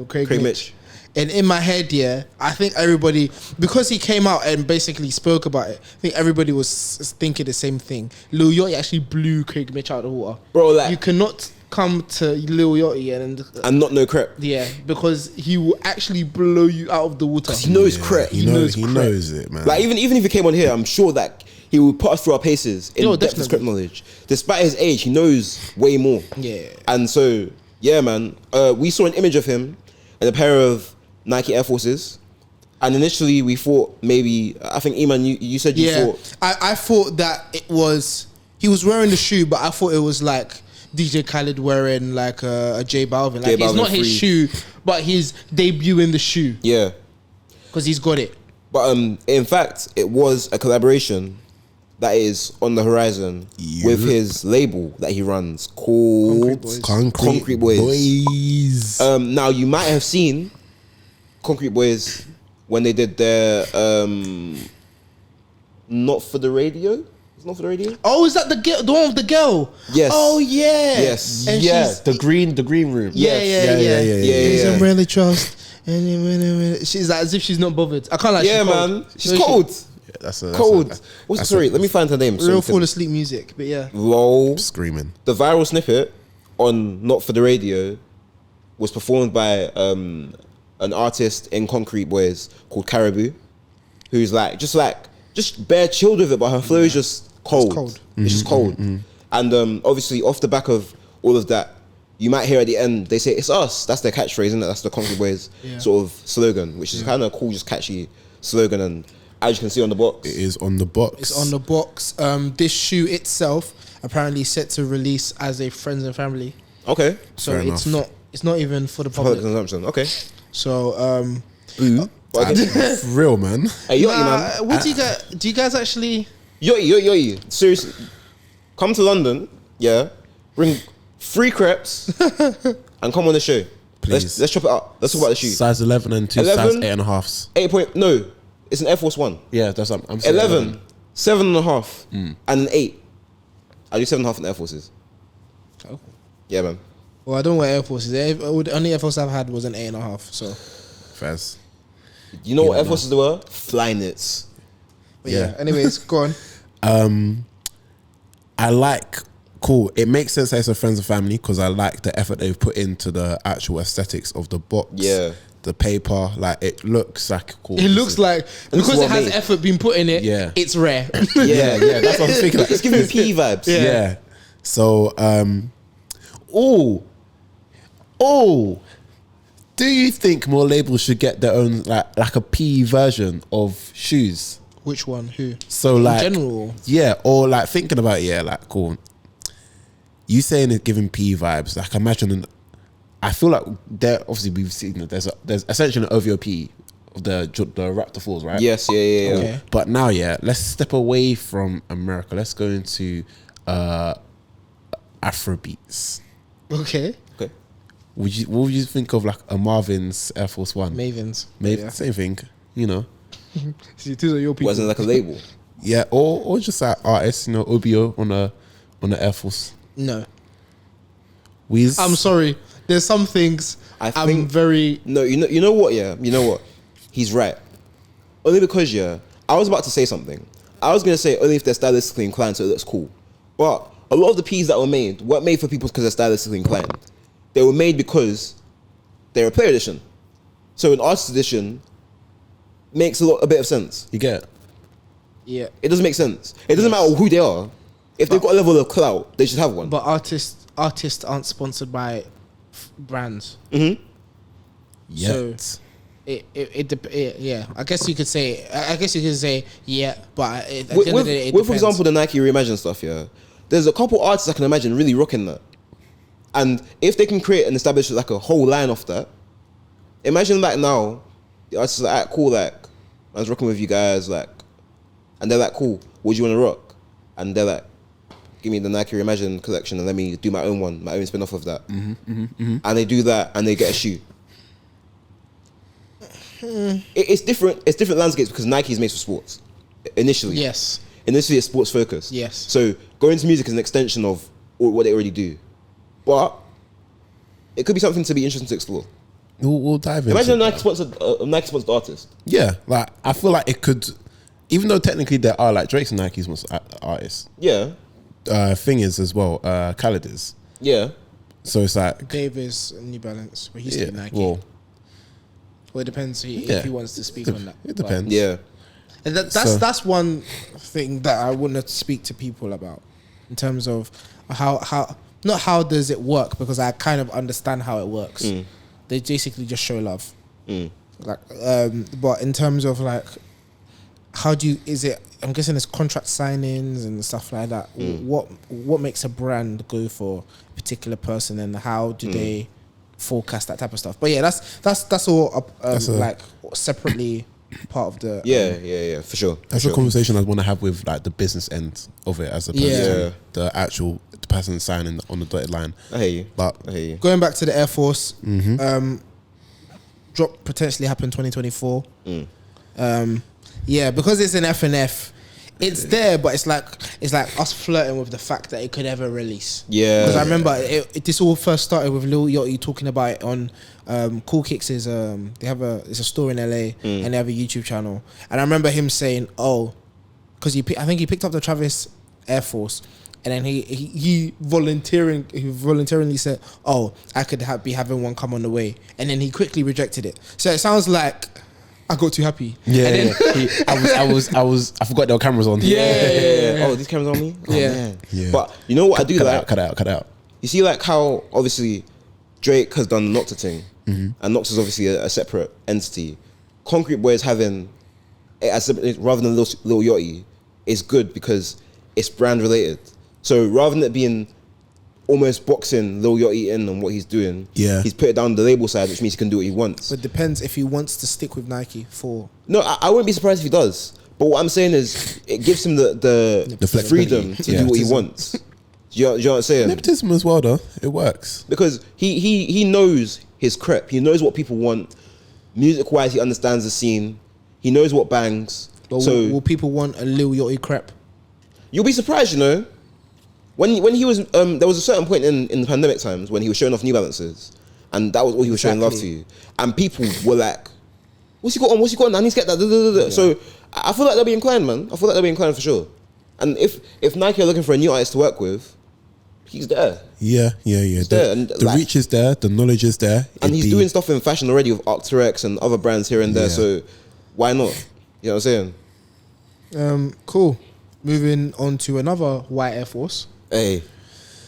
Craig Mitch. And in my head, I think everybody, because he came out and basically spoke about it, I think everybody was thinking the same thing. Lil Yachty actually blew Craig Mitch out of the water. Bro, like, you cannot come to Lil Yachty and not know crap. Yeah, because he will actually blow you out of the water. He knows crap. He knows it, man. Like even if he came on here, I'm sure that he would put us through our paces in depth of script knowledge. Despite his age, he knows way more. Yeah. And so, yeah, man, we saw an image of him in a pair of Nike Air Forces. And initially we thought maybe, I think Iman, you said you thought. I thought that it was, he was wearing the shoe, but I thought it was like DJ Khaled wearing like a J Balvin. Like it's not his shoe, but he's debuting the shoe. Yeah. Because he's got it. But in fact, it was a collaboration that is on the horizon with his label that he runs called Concrete Boys. Now you might have seen Concrete Boys when they did their Not For The Radio. It's Not For The Radio. Oh, is that the one with the girl? Yes. Oh yeah. Yes. And she's the green room. Yeah. He's really trust. She's like as if she's not bothered. I can't like. Yeah, man. She's cold. That's cold. Sorry, let me find her name. Real fall asleep music, but yeah. Lol. Screaming. The viral snippet on Not For The Radio was performed by an artist in Concrete Boys called Caribou, who's just bare chilled with it, but her flow is just cold. It's cold. It's just cold. And obviously off the back of all of that, you might hear at the end, they say, it's us. That's their catchphrase, isn't it? That's the Concrete Boys sort of slogan, which is kind of cool, just catchy slogan. And as you can see on the box. It is on the box. It's on the box. This shoe itself apparently set to release as a friends and family. Okay. So it's not even for the public consumption. Okay. So boo. For real, man. Hey, Yachty, man. What do you guys actually Yachty, seriously, come to London, bring 3 crepes and come on the show. Please. Let's chop it up. Let's talk about the shoe. Size 11 and 2 size 8.5s. 8 point, no, it's an Air Force 1. Yeah, that's what I'm saying. 11, 7.5 and an 8. I do 7.5 in Air Forces. Oh. Yeah, man. Well, I don't wear Air Forces. The only Air Force I've had was an 8.5. So Faz. You know what Air Forces they were? Flyknits. Yeah. Anyways, go on. I like Cool. It makes sense that it's a friends and family because I like the effort they've put into the actual aesthetics of the box. Yeah. The paper, like it looks like cool. It looks like because it has effort being put in it. Yeah, it's rare. yeah, that's what I'm thinking. Like, it's giving P vibes. Yeah. So, do you think more labels should get their own like a P version of shoes? Which one? Who? So in like general, yeah, or like thinking about like cool. You saying it's giving P vibes? Like imagine. I feel like there obviously we've seen that there's essentially an OVOP of the Raptor Falls, right? Yes, yeah. Okay. But now, let's step away from America. Let's go into Afrobeats. Okay. What would you think of like a Marvin's Air Force One? Mavens. Same thing, you know. See, these are your people. Wasn't like a label. Yeah, or just like artists, you know, OBO on the Air Force. No. Weez. I'm sorry. There's some things I'm very... No, you know what, yeah? You know what? He's right. Only because, I was about to say something. I was going to say only if they're stylistically inclined so it looks cool. But a lot of the P's that were made weren't made for people because they're stylistically inclined. They were made because they're a player edition. So an artist edition makes a bit of sense. You get it? Yeah. It doesn't make sense. It doesn't matter who they are. If they've got a level of clout, they should have one. But artists aren't sponsored by brands. Yet. So yeah. I guess you could say yeah, but at the end of the day, it for depends. example, the Nike Reimagined stuff, there's a couple artists I can imagine really rocking that. And if they can create and establish like a whole line off that, imagine like now, the artists are like, cool, like, I was rocking with you guys, like, and they're like, cool, what do you want to rock? And they're like, give me the Nike Reimagined collection and let me do my own one, my own spin off of that. And they do that and they get a shoe. It's different landscapes because Nike is made for sports initially. Yes. Initially it's sports focused. Yes. So going into music is an extension of what they already do. But it could be something to be interesting to explore. We'll dive into Imagine a Nike sponsored artist. Yeah, like I feel like it could, even though technically there are like Drake's and Nike's artists. Yeah. Thing is as well, Khaled is. Yeah. So it's like Davis and New Balance, but he's still Nike. Well, it depends if he wants to speak on that. It depends. Yeah. And that's one thing that I want to speak to people about in terms of how not how does it work, because I kind of understand how it works. They basically just show love. Like, but in terms of like, how do you? Is it? I'm guessing it's contract signings and stuff like that. What makes a brand go for a particular person, and how do they forecast that type of stuff? But yeah, that's all like separately part of the yeah, for sure. That's a conversation I want to have with like the business end of it, as opposed to the actual person signing on the dotted line. I hear you. But I hear you. Going back to the Air Force, drop potentially happen 2024. Yeah, because it's an FNF. It's there, but it's like us flirting with the fact that it could ever release. Yeah, because I remember this all first started with Lil Yachty talking about it on Cool Kicks. It's a store in LA and they have a YouTube channel, and I remember him saying, because I think he picked up the Travis Air Force, and then he voluntarily said, I could be having one come on the way, and then he quickly rejected it. So it sounds like I got too happy. Yeah, I forgot there were cameras on. Yeah. Oh, these cameras on me? Oh, yeah. Man. Yeah. But you know what I do like? Cut out. You see like how obviously Drake has done the Nocta thing, and Nocta's obviously a separate entity. Concrete Boy is having it rather than Lil Yachty is good because it's brand related. So rather than it being almost boxing Lil Yachty in on what he's doing, he's put it down the label side, which means he can do what he wants. But it depends if he wants to stick with Nike for... No, I wouldn't be surprised if he does. But what I'm saying is, it gives him the freedom to do what he wants. Do you know what I'm saying? Nepotism as well, though. It works. Because he knows his crep. He knows what people want. Music-wise, he understands the scene. He knows what bangs. But so will people want a Lil Yachty crep? You'll be surprised, you know. When he was, there was a certain point in the pandemic times when he was showing off New Balances, and that was all he was showing love to. And people were like, what's he got on? I need to get that. Yeah. So I feel like they'll be inclined, man. I feel like they'll be inclined for sure. And if Nike are looking for a new artist to work with, he's there. Yeah. There. And the reach is there, the knowledge is there, and he's doing stuff in fashion already with Arc'teryx and other brands here and there. So why not? You know what I'm saying? Cool. Moving on to another white Air Force. Hey.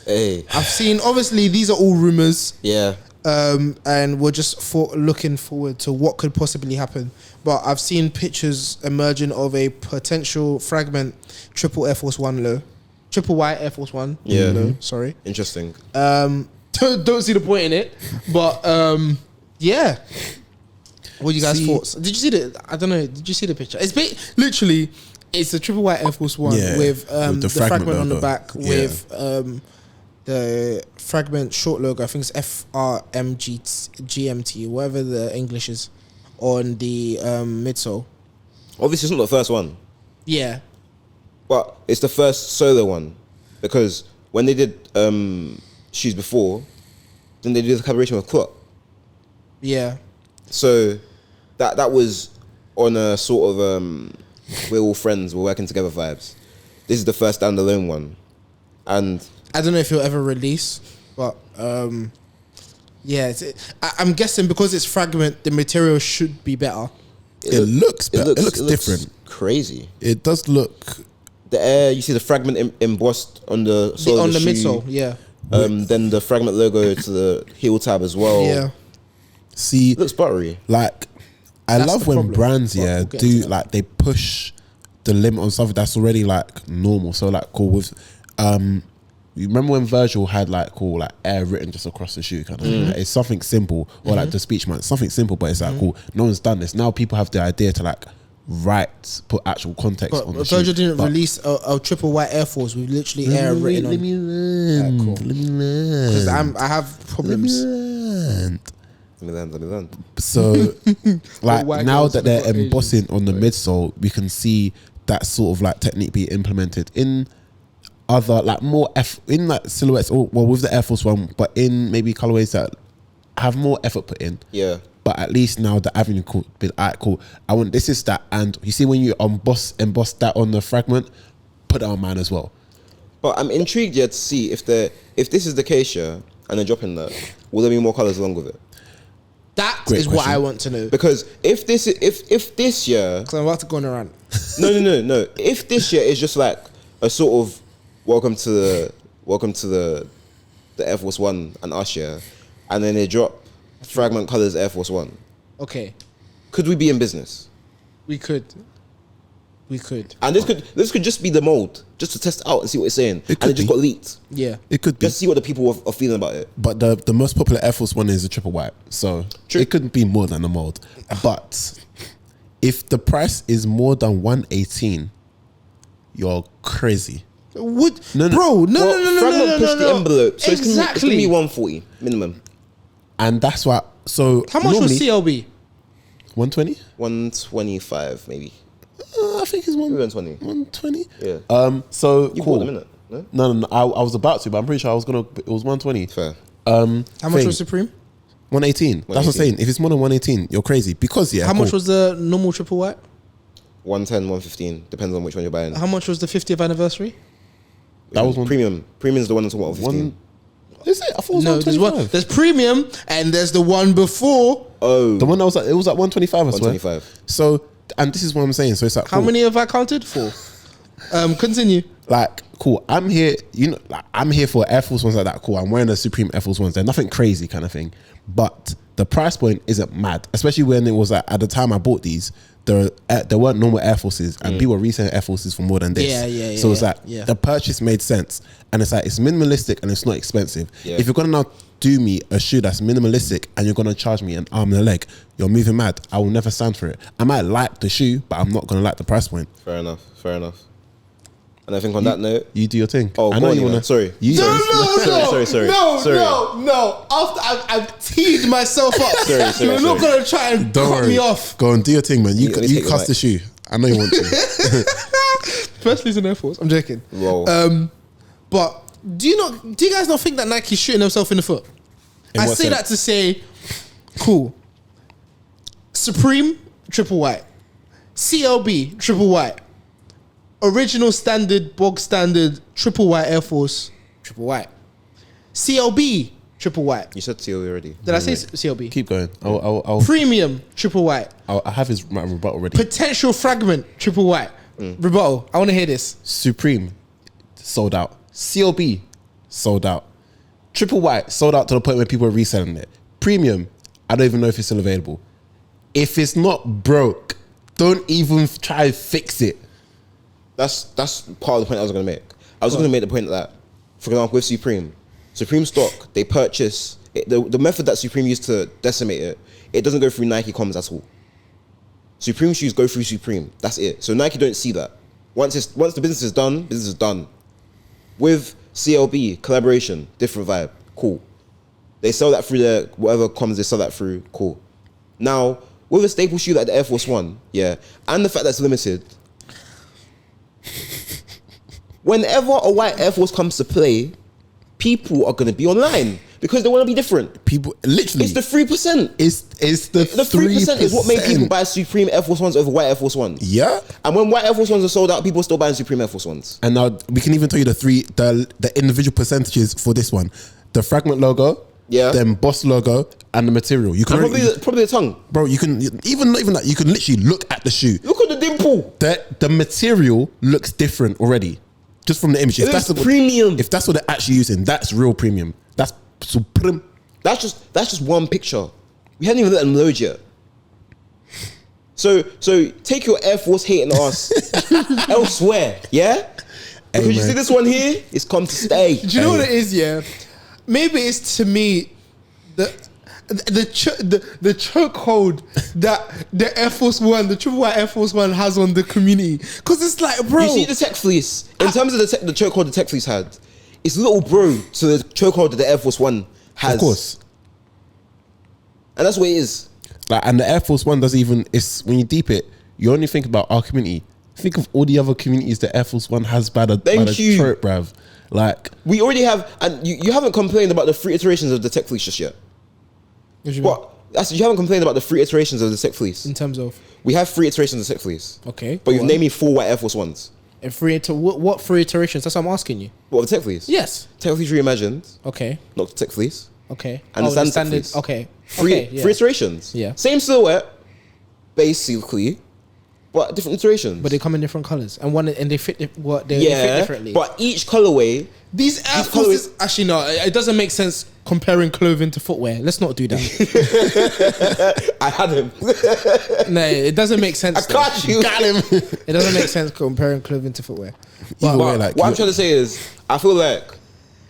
I've seen. Obviously, these are all rumors. Yeah. And we're just looking forward to what could possibly happen. But I've seen pictures emerging of a potential Fragment triple Air Force One low. Triple white Air Force One. Yeah. Low, sorry. Interesting. Don't see the point in it. But yeah. What are you guys' thoughts? Did you see the? I don't know. Did you see the picture? It's literally it's a triple white Air Force One with the fragment on the back with the Fragment short logo. I think it's FRMG GMT, whatever the English is, on the midsole. Obviously, it's not the first one. Yeah, but it's the first solo one, because when they did shoes before, then they did the collaboration with Clot. Yeah. So that was on a sort of we're all friends, we're working together vibes. This is the first standalone one, and I don't know if he'll ever release, but yeah, I'm guessing because it's Fragment, the material should be better. It looks better. It looks different. Crazy. It does look. The air, you see the Fragment embossed on the sole on of the midsole, yeah. Then the Fragment logo to the heel tab as well. Yeah. See, it looks buttery. Like, I love when brands do like they push the limit on something that's already like normal. So like cool with you remember when Virgil had like cool like air written just across the shoe kind of thing? Like, it's something simple, or like the speech man, something simple, but it's like cool. No one's done this. Now people have the idea to like put actual context on the shoe. Virgil didn't release a triple white Air Force with literally air written on. Let me learn. Cool. Let me learn. Because I have problems. Let me learn. So like now that they're embossing on the midsole, we can see that sort of like technique be implemented in other like more in like silhouettes, or well with the Air Force One, but in maybe colorways that have more effort put in. Yeah. But at least now the avenue could be alright, cool. I want this is that, and you see when you emboss that on the Fragment, put that on mine as well. But I'm intrigued yet to see if this is the case, yeah, and they're dropping that, will there be more colors along with it? That Great is question. What I want to know. Because if this year, because I'm about to go on a rant. No. If this year is just like a sort of welcome to the Air Force One and us year, and then they drop Fragment colors Air Force One. Okay. Could we be in business? We could. And this could just be the mold, just to test it out and see what it's saying. And it just got leaked. Yeah. It could be. Just see what the people are feeling about it. But the most popular Air Force One is a triple white. So it couldn't be more than a mold. But if the price is more than 118, you're crazy. Would no. Fragment pushed the envelope. So it's going to be 140 minimum. And that's why. So how much was CLB? 120? 125 maybe. I think it's 120. 120. Yeah. So you cool. bought them, innit? No. I was about to, but I'm pretty sure I was gonna. It was 120. Fair. How much was Supreme? 118. That's what I'm saying. If it's more than 118, you're crazy. Because how much was the normal triple white? 110, 115. Depends on which one you're buying. How much was the 50th anniversary? That was one. Premium. Premium is the one that's 115. Is it? I thought it was no, there's premium and there's the one before. Oh, the one that was it was at 125. 125. So, and this is what I'm saying. So it's like how many have I counted for? Continue. Like cool. I'm here. You know, like, I'm here for Air Force Ones like that. Cool. I'm wearing the Supreme Air Force Ones. They're nothing crazy kind of thing, but the price point isn't mad. Especially when it was like, at the time I bought these, there weren't normal Air Forces, and people were reselling Air Forces for more than this. Yeah. So it's like the purchase made sense, and it's like it's minimalistic and it's not expensive. Yeah. If you're gonna now do me a shoe that's minimalistic and you're gonna charge me an arm and a leg, you're moving mad. I will never stand for it. I might like the shoe, but I'm not gonna like the price point. Fair enough. And I think on that note, you do your thing. Oh, I know you wanna. Sorry. Sorry. No. After I've teed myself up. Sorry. You're not gonna try and cut me off. Go on, do your thing, man. You cuss the shoe. I know you want to. Firstly, it's an Air Force. I'm joking. Whoa. But do you guys not think that Nike's shooting themselves in the foot? I say that to say, cool. Supreme triple white, CLB triple white. Original standard, bog standard, triple white Air Force, triple white. CLB triple white. You said CLB already. Did I say CLB? Keep going. I'll Premium triple white. I have his rebuttal already. Potential Fragment triple white. Rebuttal. I want to hear this. Supreme sold out. CLB sold out. Triple white sold out to the point where people are reselling it. Premium, I don't even know if it's still available. If it's not broke, don't even try to fix it. That's part of the point I was going to make. I was going to make the point that, for example, with Supreme stock, they purchase the method that Supreme used to decimate it. It doesn't go through Nike comms at all. Supreme shoes go through Supreme. That's it. So Nike don't see that. Once the business is done, business is done. With CLB collaboration, different vibe, cool. They sell that through their whatever comms they sell that through, cool. Now with a staple shoe like the Air Force One, yeah, and the fact that it's limited. Whenever a white Air Force comes to play, people are going to be online because they want to be different. People, literally, it's the 3%. It's the 3% is what made people buy Supreme Air Force Ones over white Air Force Ones. Yeah, and when white Air Force Ones are sold out, people are still buying Supreme Air Force Ones. And now we can even tell you the individual percentages for this one: the Fragment logo, then Boss logo, and the material. You can probably the tongue, bro. You can not even that. You can literally look at the shoe. Look at the dimple. The material looks different already. Just from the image. If that's premium. If that's what they're actually using, that's real premium. That's supreme. That's just one picture. We hadn't even let them load yet. So take your Air Force hating ass elsewhere, yeah? Because you see this one here, it's come to stay. Do you know what it is, yeah? Maybe it's to me the chokehold that the Air Force One, the triple white Air Force One has on the community. Because it's like, bro. You see the Tech Fleece, in terms of the chokehold the Tech Fleece had, it's little bro to the chokehold that the Air Force One has. Of course. And that's what it is. Like, and the Air Force One doesn't even, it's when you deep it, you only think about our community. Think of all the other communities the Air Force One has by the throat, bruv. Like, we already have, and you haven't complained about the 3 iterations of the Tech Fleece just yet. What? You haven't complained about the 3 iterations of the Tech Fleece. In terms of? We have 3 iterations of the Tech Fleece. Okay. But you've named me 4 white Air Force Ones. And what 3 iterations? That's what I'm asking you. What, the Tech Fleece? Yes. Tech Fleece Reimagined. Okay. Nocta Tech Fleece. Okay. And the standard Fleece. Okay. 3 iterations. Yeah. Same silhouette, basically, but different iterations. But they come in different colors, and they fit. They fit differently. But each colorway. These Air Forces, actually no, it doesn't make sense comparing clothing to footwear. Let's not do that. I had him. No, it doesn't make sense. I caught you. Got him. It doesn't make sense comparing clothing to footwear. But what I'm trying to say is, I feel like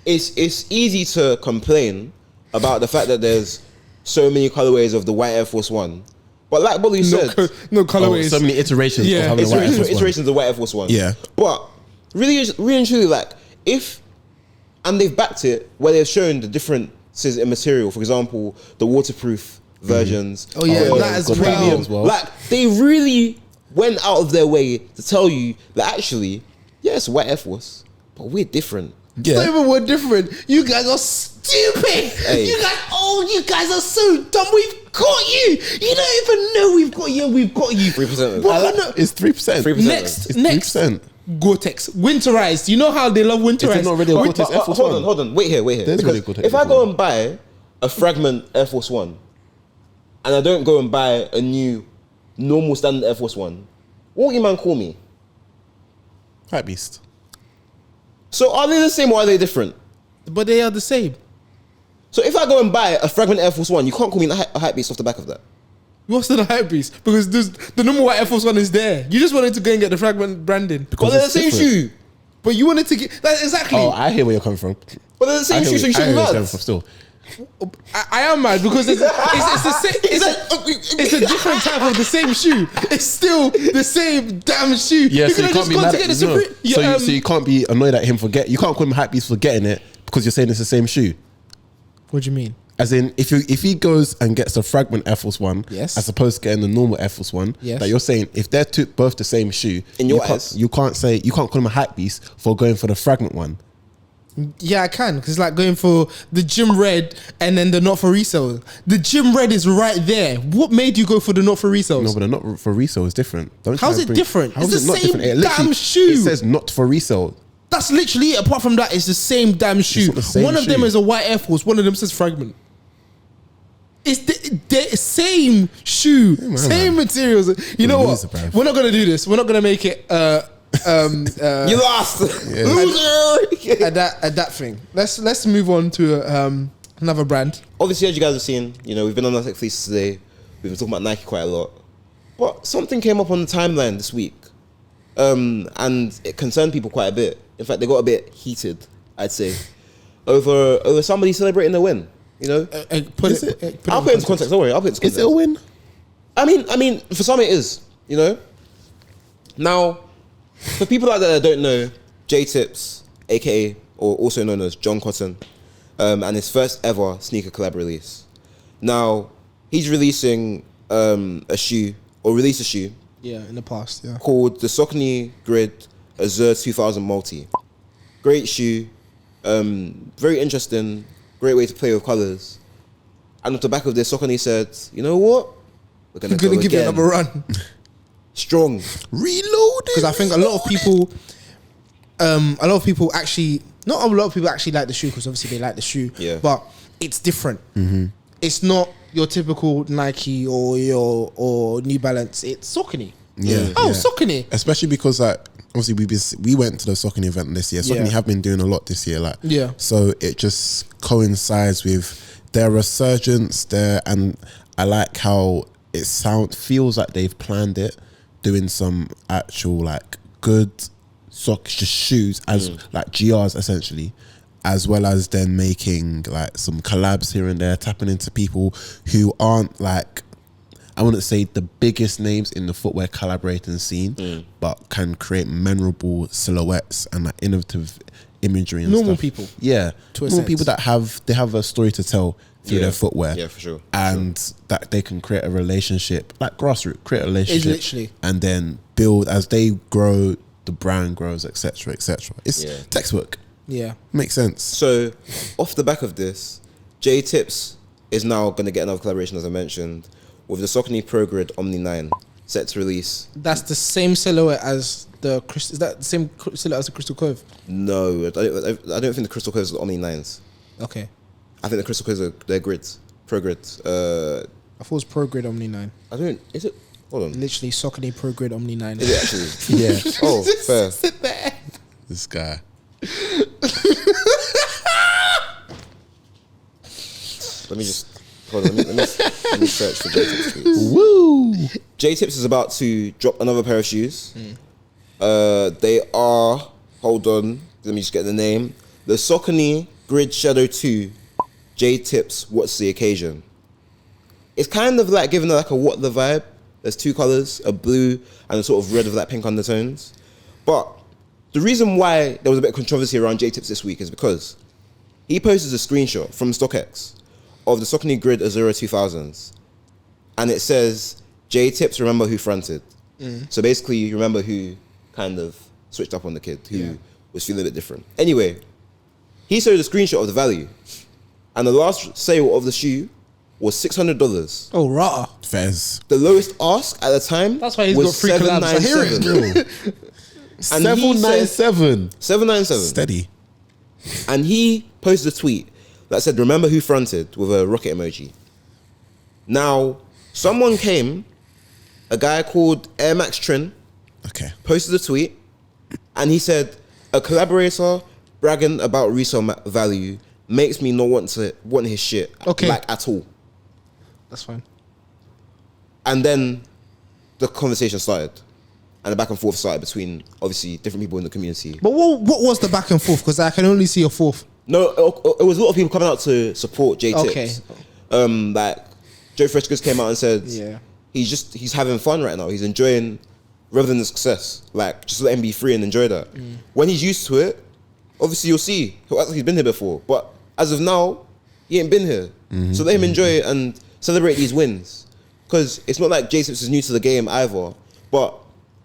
it's easy to complain about the fact that there's so many colorways of the white Air Force One. But like Bolly said, no colorways. So many iterations. Yeah, of iterations of the white Air Force One. Yeah. But really and truly, like, and they've backed it where they've shown the differences in material. For example, the waterproof versions. Oh yeah, that as well. Like, they really went out of their way to tell you that actually, yeah, it's a white Air Force, but we're different. Yeah. Not even we're different. You guys are stupid. Hey. You guys are so dumb. We've got you. You don't even know we've got you. We've got you. 3%. It's 3%. 3%. Next. 3%. Gore-Tex winterized. You know how they love winterized. It's not really a Gore-Tex Air Force One. Hold on. Wait here. If I go and buy a Fragment Air Force One, and I don't go and buy a new normal standard Air Force One, what will you man call me? Hype beast. So are they the same or are they different? But they are the same. So if I go and buy a Fragment Air Force One, you can't call me a hype beast off the back of that. What's the hype beast? Because the normal white Air Force One is there. You just wanted to go and get the Fragment branding. Because they're the same shoe. But you wanted to get that exactly. Oh, I hear where you're coming from. But they're the same shoe, so you shouldn't be mad. Still. I am mad because it's the same. It's a different type of the same shoe. It's still the same damn shoe. Yeah, so you can't be mad at so you can't be annoyed at him for you can't call him hype beast for getting it because you're saying it's the same shoe. What do you mean? As in, if he goes and gets a Fragment Air Force One, yes, as opposed to getting the normal Air Force One, yes, that you're saying if they're both the same shoe, in your eyes, you can't call him a hype beast for going for the Fragment one. Yeah, I can, because it's like going for the gym red and then the not for resale. The gym red is right there. What made you go for the not for resale? No, but the not for resale is different. How's it different? How's it's it the not same different? damn shoe. It says not for resale. That's literally it. Apart from that, it's the same damn shoe. One of them is a white Air Force. One of them says Fragment. It's the same shoe, same materials. You know what? We're not gonna do this. We're not gonna make it. You lost, loser. At that thing. Let's move on to another brand. Obviously, as you guys have seen, you know, we've been on Nike Tech Fleece today. We've been talking about Nike quite a lot, but something came up on the timeline this week, and it concerned people quite a bit. In fact, they got a bit heated, I'd say, over somebody celebrating a win. You know, I'll put it into context. Don't worry, I'll put it into context. Is it a win? I mean, for some it is. You know. Now, for people out there that don't know, J Tips, aka or also known as John Cotton, and his first ever sneaker collab release. Now, he's releasing a shoe, or released a shoe. Yeah, in the past, yeah. Called the Saucony Grid Azure 2000 Multi. Great shoe, very interesting, great way to play with colours. And off the back of this, Saucony said, you know what? We're gonna give it another run. Strong. Reloaded. Because I think a lot of people actually, not a lot of people actually like the shoe, because obviously they like the shoe. Yeah. But it's different. It's not your typical Nike or New Balance. It's Saucony. Yeah. Oh, Saucony. Especially because like obviously we went to the Saucony event this year. Saucony have been doing a lot this year, like so it just coincides with their resurgence there, and I like how it feels like they've planned it, doing some actual like good shoes as like GRs essentially, as well as then making like some collabs here and there, tapping into people who aren't like, I wouldn't say the biggest names in the footwear collaborating scene, but can create memorable silhouettes and like innovative imagery and normal stuff. people. Yeah. To a normal sense. people that have a story to tell through their footwear. Yeah, for sure. And that they can create a relationship, like grassroots, create a relationship. It's literally. And then build as they grow, the brand grows, etc., etc. It's textbook. Yeah. Makes sense. So, off the back of this, J Tips is now going to get another collaboration, as I mentioned, with the Saucony Pro Grid Omni 9 set to release. That's the same silhouette as the Crystal. Is that the same silhouette as the Crystal Cove? No, I don't think the Crystal Coves are Omni 9s. Okay. I think the Crystal Coves are their grids, Pro Grids. I thought it was Pro Grid Omni 9. Is it? Hold on. Literally Saucony Pro Grid Omni 9. Is it actually? Yeah. Oh, fair. Sit there. This guy. Let me just hold on. Let me search for J Tips, please. Woo! J Tips is about to drop another pair of shoes. They are, hold on, let me just get the name. The Saucony Grid Shadow 2 J Tips What's the Occasion. It's kind of like giving it like a what the vibe. There's two colors, a blue and a sort of red with like pink undertones. But the reason why there was a bit of controversy around J Tips this week is because he posted a screenshot from StockX of the Saucony Grid Azura 2000s, and it says, J Tips, remember who fronted. So basically, you remember who kind of switched up on the kid, who was feeling a bit different. Anyway, he showed a screenshot of the value, and the last sale of the shoe was $600. Oh, rah. Fez. The lowest ask at the time That's why he's was got free collabs. I hear it. And he said- 797. 797. Steady. And he posted a tweet that said, remember who fronted, with a rocket emoji. Now, someone came, a guy called Air Max Trin, Okay. posted a tweet, and he said, a collaborator bragging about resale value makes me not want his shit, like at all. That's fine. And then the conversation started, and the back and forth started between obviously different people in the community. But what was the back and forth? Because I can only see a fourth. No, it was a lot of people coming out to support J Tips. Like Joe Freshgoods came out and said, he's having fun right now. He's enjoying rather than the success. Like, just let him be free and enjoy that. When he's used to it, obviously you'll see he'll act like he's been here before. But as of now, he ain't been here. So let him enjoy it and celebrate these wins. Because it's not like J Tips is new to the game either, but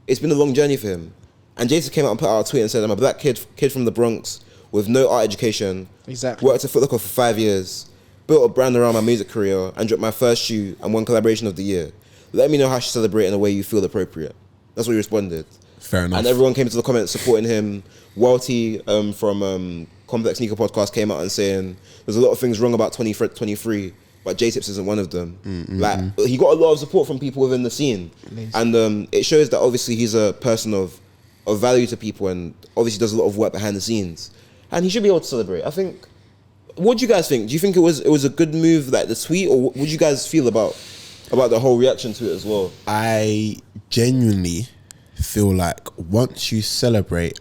it's been a long journey for him. And J Tips came out and put out a tweet and said, I'm a black kid from the Bronx with no art education. Exactly. Worked at Foot Locker for 5 years. Built a brand around my music career and dropped my first shoe and won collaboration of the year. Let me know how to celebrate in a way you feel appropriate. That's what he responded. Fair enough. And everyone came to the comments supporting him. Welty from Complex Sneaker Podcast came out and saying there's a lot of things wrong about 23, but J-Tips isn't one of them. He got a lot of support from people within the scene. Amazing. And it shows that obviously he's a person of value to people, and obviously does a lot of work behind the scenes. And he should be able to celebrate. I think. What do you guys think? Do you think it was a good move, like the tweet, or what do you guys feel about the whole reaction to it as well? I genuinely feel like once you celebrate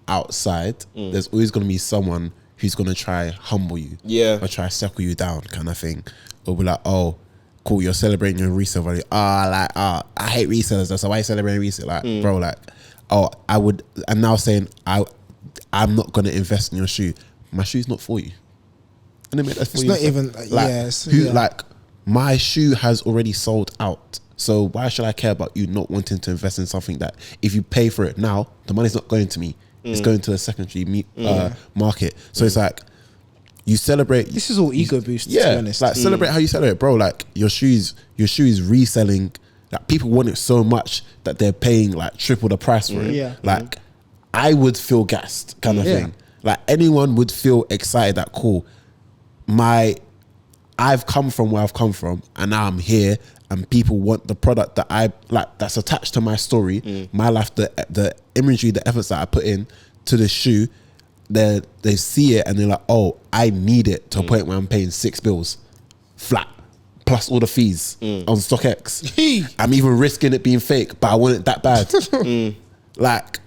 outside, there's always going to be someone who's going to try humble you, or try suckle you down, kind of thing, or be like, oh, cool, you're celebrating your resale value. I hate resellers. So why are you celebrating resale? Like, bro, like, I would. I'm now saying I'm not going to invest in your shoe. My shoe's not for you. And it's not even like my shoe has already sold out. So why should I care about you not wanting to invest in something that if you pay for it now, the money's not going to me. It's going to a secondary market. So it's like you celebrate. This is all ego boost. To be honest. Like celebrate how you celebrate, bro. Like your shoe is reselling. Like people want it so much that they're paying like triple the price for it. Like I would feel gassed, kind of thing. Like anyone would feel excited that cool. I've come from where I've come from, and now I'm here, and people want the product that I like, that's attached to my story, my life, the imagery, the efforts that I put in to the shoe. They see it and they're like, oh, I need it to a point where I'm paying $6 flat plus all the fees on StockX. I'm even risking it being fake, but I want it that bad. Like,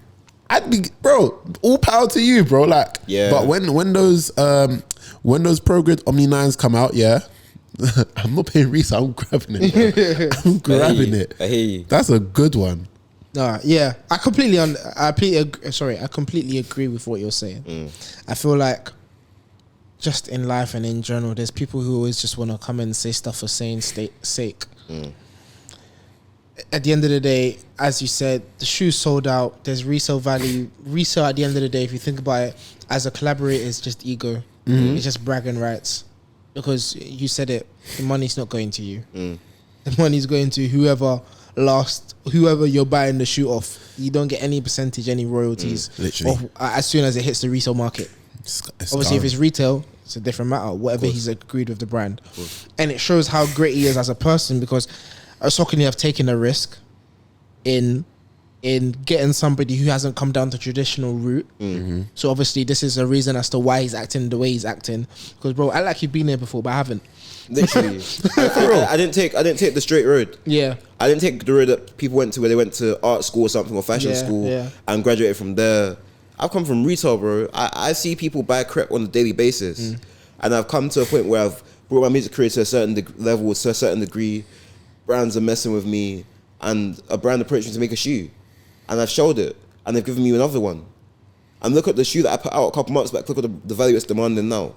I'd be, bro, all power to you, bro. Like, but when those Pro Grid Omni 9s come out, I'm not paying resale, I'm grabbing it. I'm grabbing it. I hear you. That's a good one. I completely agree with what you're saying. I feel like just in life and in general, there's people who always just want to come and say stuff for saying sake. At the end of the day, as you said, the shoe's sold out. There's resale value. Resale, at the end of the day, if you think about it, as a collaborator, is just ego. It's just bragging rights. Because you said it, the money's not going to you. The money's going to whoever you're buying the shoe off. You don't get any percentage, any royalties. Literally. As soon as it hits the resale market. Obviously, if it's retail, it's a different matter. Whatever he's agreed with the brand. And it shows how great he is as a person, because Saucony have taken a risk in getting somebody who hasn't come down the traditional route. So obviously this is a reason as to why he's acting the way he's acting. Because bro, I like you've been there before, but I haven't. Literally, I didn't take the straight road. I didn't take the road that people went to, where they went to art school or something, or fashion school, and graduated from there. I've come from retail, bro. I see people buy crap on a daily basis, and I've come to a point where I've brought my music career to a certain level, to a certain degree. Brands are messing with me, and a brand approached me to make a shoe, and I've showed it, and they've given me another one. And look at the shoe that I put out a couple months back. Look at the value it's demanding now.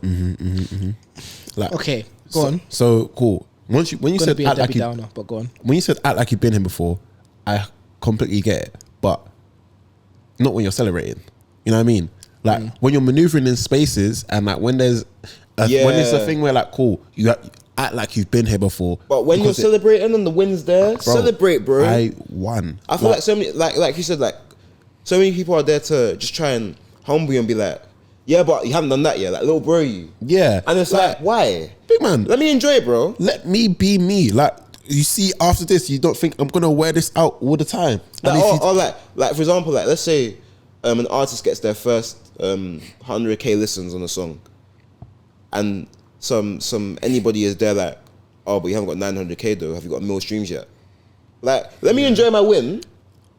Like, okay, go on. So cool. When you said act like downer, but go on. When you said act like you've been here before, I completely get it, but not when you're celebrating. You know what I mean? Like when you're maneuvering in spaces, and like when there's when it's a thing where like cool, you act like you've been here before. But when you're celebrating and the win's there, celebrate, bro. I won. I feel like so many, like you said, like so many people are there to just try and humble you and be like, yeah, but you haven't done that yet. Like, little bro, you. Yeah. And it's like, why? Big man. Let me enjoy it, bro. Let me be me. Like, you see, after this, you don't think I'm going to wear this out all the time. Like, or like, for example, like, let's say an artist gets their first 100K listens on a song. And some anybody is there like, oh, but you haven't got 900K though. Have you got a million streams yet? Like, let me enjoy my win.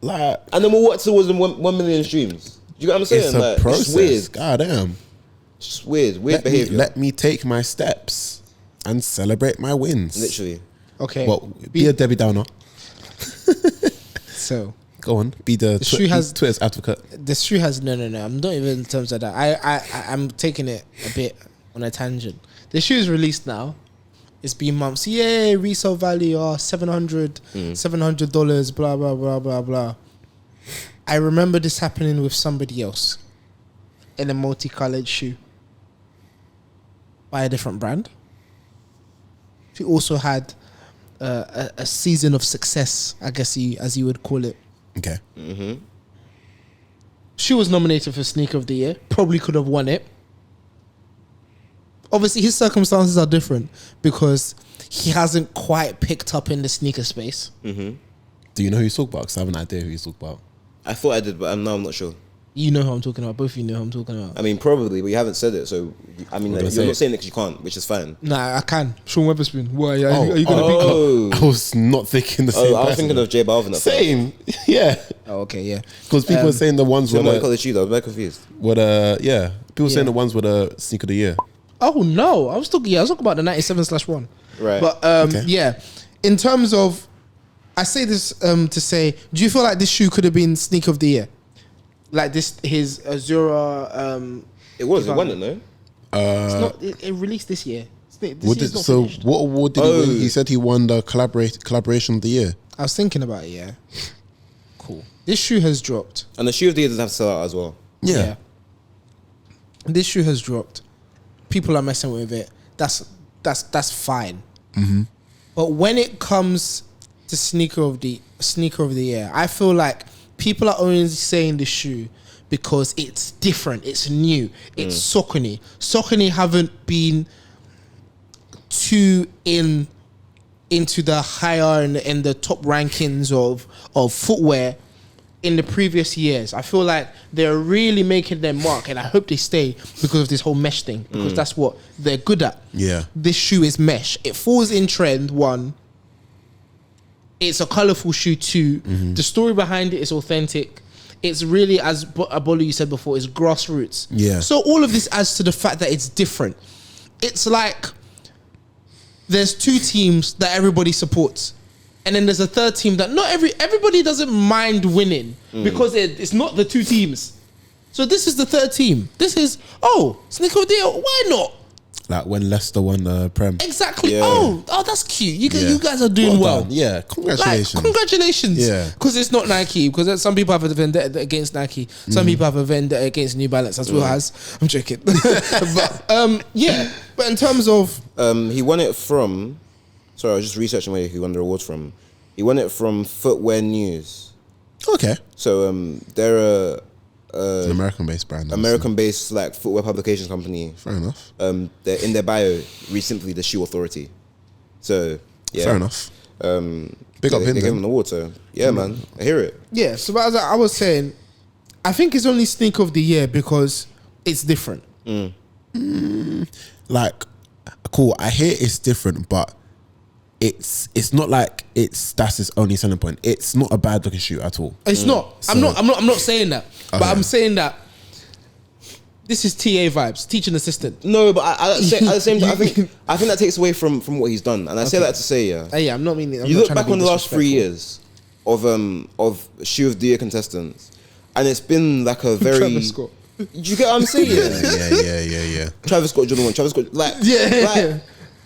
Like, and then we'll work towards 1 million streams. You get what I'm saying? It's a process. It's weird. God damn. It's weird behavior. Let me take my steps and celebrate my wins. Literally. Okay. Well, be a Debbie Downer. So go on. Be the shoe has Twitter's advocate. The shoe has no. I'm not even in terms of that. I'm taking it a bit on a tangent. The shoe is released now. It's been months. Yay, resale value $700, blah blah blah blah blah. I remember this happening with somebody else in a multicolored shoe by a different brand. She also had a season of success, I guess as you would call it. Okay. Shoe was nominated for Sneaker of the Year. Probably could have won it. Obviously, his circumstances are different because he hasn't quite picked up in the sneaker space. Mm-hmm. Do you know who he's talking about? Because I have an idea who he's talking about. I thought I did, but now I'm not sure. You know who I'm talking about. Both of you know who I'm talking about. I mean, probably, but you haven't said it. So, I mean, like, you're not saying it because you can't, which is fine. Nah, I can. Sean Weatherspoon. Why? Are you going to pick up? I was not thinking the same. I was thinking of J Balvin. Same. Yeah. Oh, okay, yeah. Because people are saying the ones with what call the shoe, though. I was very confused. People saying the ones with a sneaker of the year. Oh no, I was talking about the 97/1. Right. But yeah, in terms of, I say this to say, do you feel like this shoe could have been sneaker of the year? Like this, his Azura. It was. It wasn't, no. It's not. It released this year. What award did he win? He said he won the collaboration of the year. I was thinking about it. Yeah. Cool. This shoe has dropped, and the shoe of the year doesn't have to sell out as well. Yeah. This shoe has dropped. People are messing with it. That's fine. Mm-hmm. But when it comes to sneaker of the year, I feel like people are only saying the shoe because it's different, it's new, it's Saucony. Saucony haven't been too into the higher and the top rankings of footwear in the previous years. I feel like they're really making their mark, and I hope they stay because of this whole mesh thing, because that's what they're good at. Yeah. This shoe is mesh. It falls in trend, one. It's a colourful shoe, two. The story behind it is authentic. It's really, as Abolu you said before, it's grassroots. Yeah. So all of this adds to the fact that it's different. It's like there's two teams that everybody supports, and then there's a third team that everybody doesn't mind winning because it's not the two teams. So this is the third team. This is sneaker of the year. Why not? Like when Leicester won the Prem. Exactly. Yeah. Oh, that's cute. You guys are doing well. Yeah, congratulations. Like, congratulations. Yeah. Because it's not Nike. Because some people have a vendetta against Nike. Some people have a vendetta against New Balance as well as. I'm joking. But yeah. But in terms of he won it from. Sorry, I was just researching where he won the award from. He won it from Footwear News. Okay. So they're it's an American-based brand. American-based like footwear publications company. Fair enough. They're in their bio recently the Shoe Authority. So yeah. Fair enough. Big up him. They gave him an award. So yeah, man, I hear it. yeah. So as I was saying, I think it's only sneaker of the year because it's different. Like, cool. I hear it's different, but it's not like that's its only selling point. It's not a bad looking shoe at all. It's not. So, I'm not saying that. But I'm saying that this is TA vibes, teaching assistant. No, but at the same time, I think that takes away from what he's done, and I say that to say yeah, I'm not meaning. You look back on the last 3 years of shoe of the year contestants, and it's been like a very. Travis Scott. Do you get what I'm saying? Yeah. Travis Scott, Jordan 1. Travis Scott, like Yeah.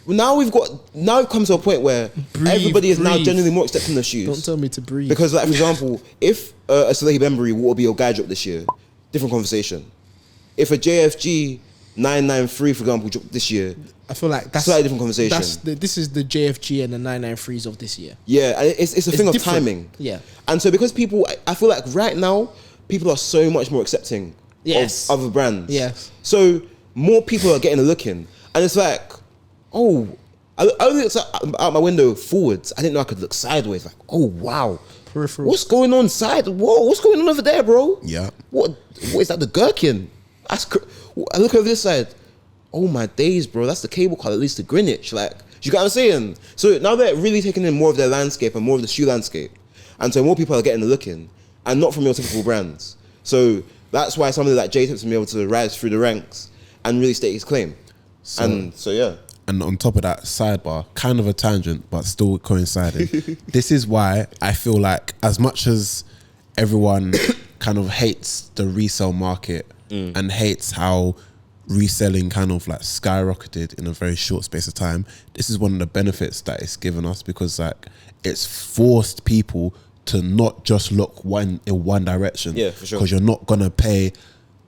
Now it comes to a point where everybody is now generally more accepting of shoes. Don't tell me to breathe. Because, like, for example, if a Salehi Bembury will be your guy drop this year, different conversation. If a JFG 993, for example, dropped this year, I feel like that's slightly different conversation. This is the JFG and the 993s of this year. Yeah, and it's a thing of different. timing. Yeah. And so because people, I feel like right now, people are so much more accepting of other brands. Yes. So more people are getting a look in. And it's like, I only looked out my window forwards. I didn't know I could look sideways. Like, oh wow, peripheral. What's going on what's going on over there, bro? Yeah. What is that? The gherkin? I look over this side. Oh my days, bro. That's the cable car. At least the Greenwich. Like, you get what I'm saying? So now they're really taking in more of their landscape and more of the shoe landscape, and so more people are getting a look in, and not from your typical brands. So that's why somebody like J-Tip's been able to rise through the ranks and really state his claim. And so yeah. And on top of that, sidebar, kind of a tangent, but still coinciding. This is why I feel like as much as everyone kind of hates the resale market and hates how reselling kind of like skyrocketed in a very short space of time, this is one of the benefits that it's given us, because like it's forced people to not just look in one direction. Yeah, for sure. Because you're not going to pay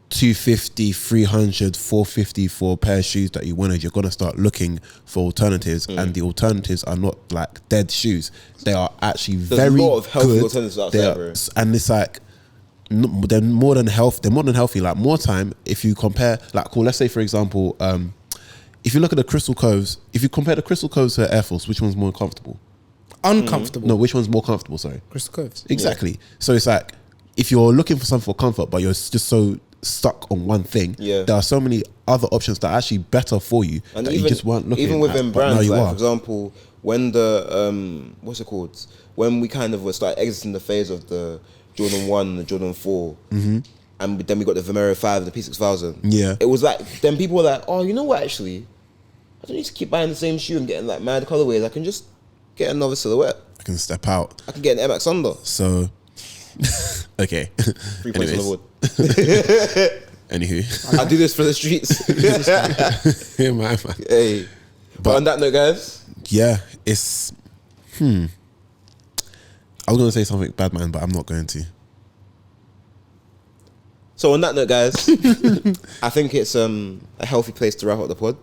250, 300, 450 for a pair of shoes that you wanted. You're going to start looking for alternatives, and the alternatives are not like dead shoes. They are actually There's very a lot of healthy good. alternatives out there, bro. And it's like, they're more than healthy. They're more than healthy. Like more time. If you compare, like, cool. Let's say for example, if you look at the Crystal Coves, if you compare the Crystal Coves to Air Force, which one's more comfortable? Uncomfortable. No, which one's more comfortable? Sorry, Crystal Coves. Exactly. So it's like if you're looking for something for comfort, but you're just so stuck on one thing, there are so many other options that are actually better for you and that you just weren't looking at. Even within brands, like for example, when the what's it called? When we kind of start exiting the phase of the Jordan 1 and the Jordan 4, and then we got the Vomero 5 and the P6000. Yeah. It was like, then people were like, oh, you know what, actually? I don't need to keep buying the same shoe and getting like mad colorways. I can just get another silhouette. I can step out. I can get an MX under. So, okay. 3 points on the board. Anywho. I do this for the streets. Yeah, man. Hey. But on that note, guys. Yeah, it's... I was going to say something bad, man, but I'm not going to. So on that note, guys, I think it's a healthy place to wrap up the pod.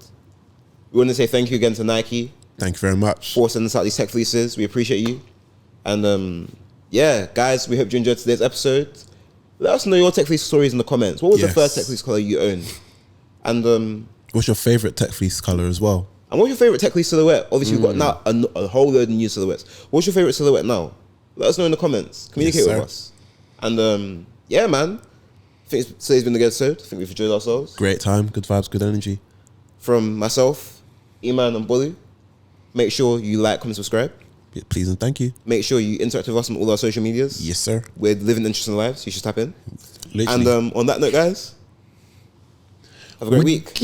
We want to say thank you again to Nike. Thank you very much. For sending us out these tech fleeces. We appreciate you. And yeah, guys, we hope you enjoyed today's episode. Let us know your tech fleece stories in the comments. What was the first tech fleece color you owned? And what's your favorite tech fleece color as well? And what's your favorite tech fleece silhouette? Obviously, we've got now a whole load of new silhouettes. What's your favorite silhouette now? Let us know in the comments. Communicate with us. And yeah, man. I think today's been a good episode. I think we've enjoyed ourselves. Great time, good vibes, good energy. From myself, Iman and Bolu. Make sure you like, comment, subscribe. Yeah, please and thank you. Make sure you interact with us on all our social medias. Yes, sir. We're living interesting lives. You should tap in. Literally. And on that note, guys, have a great week.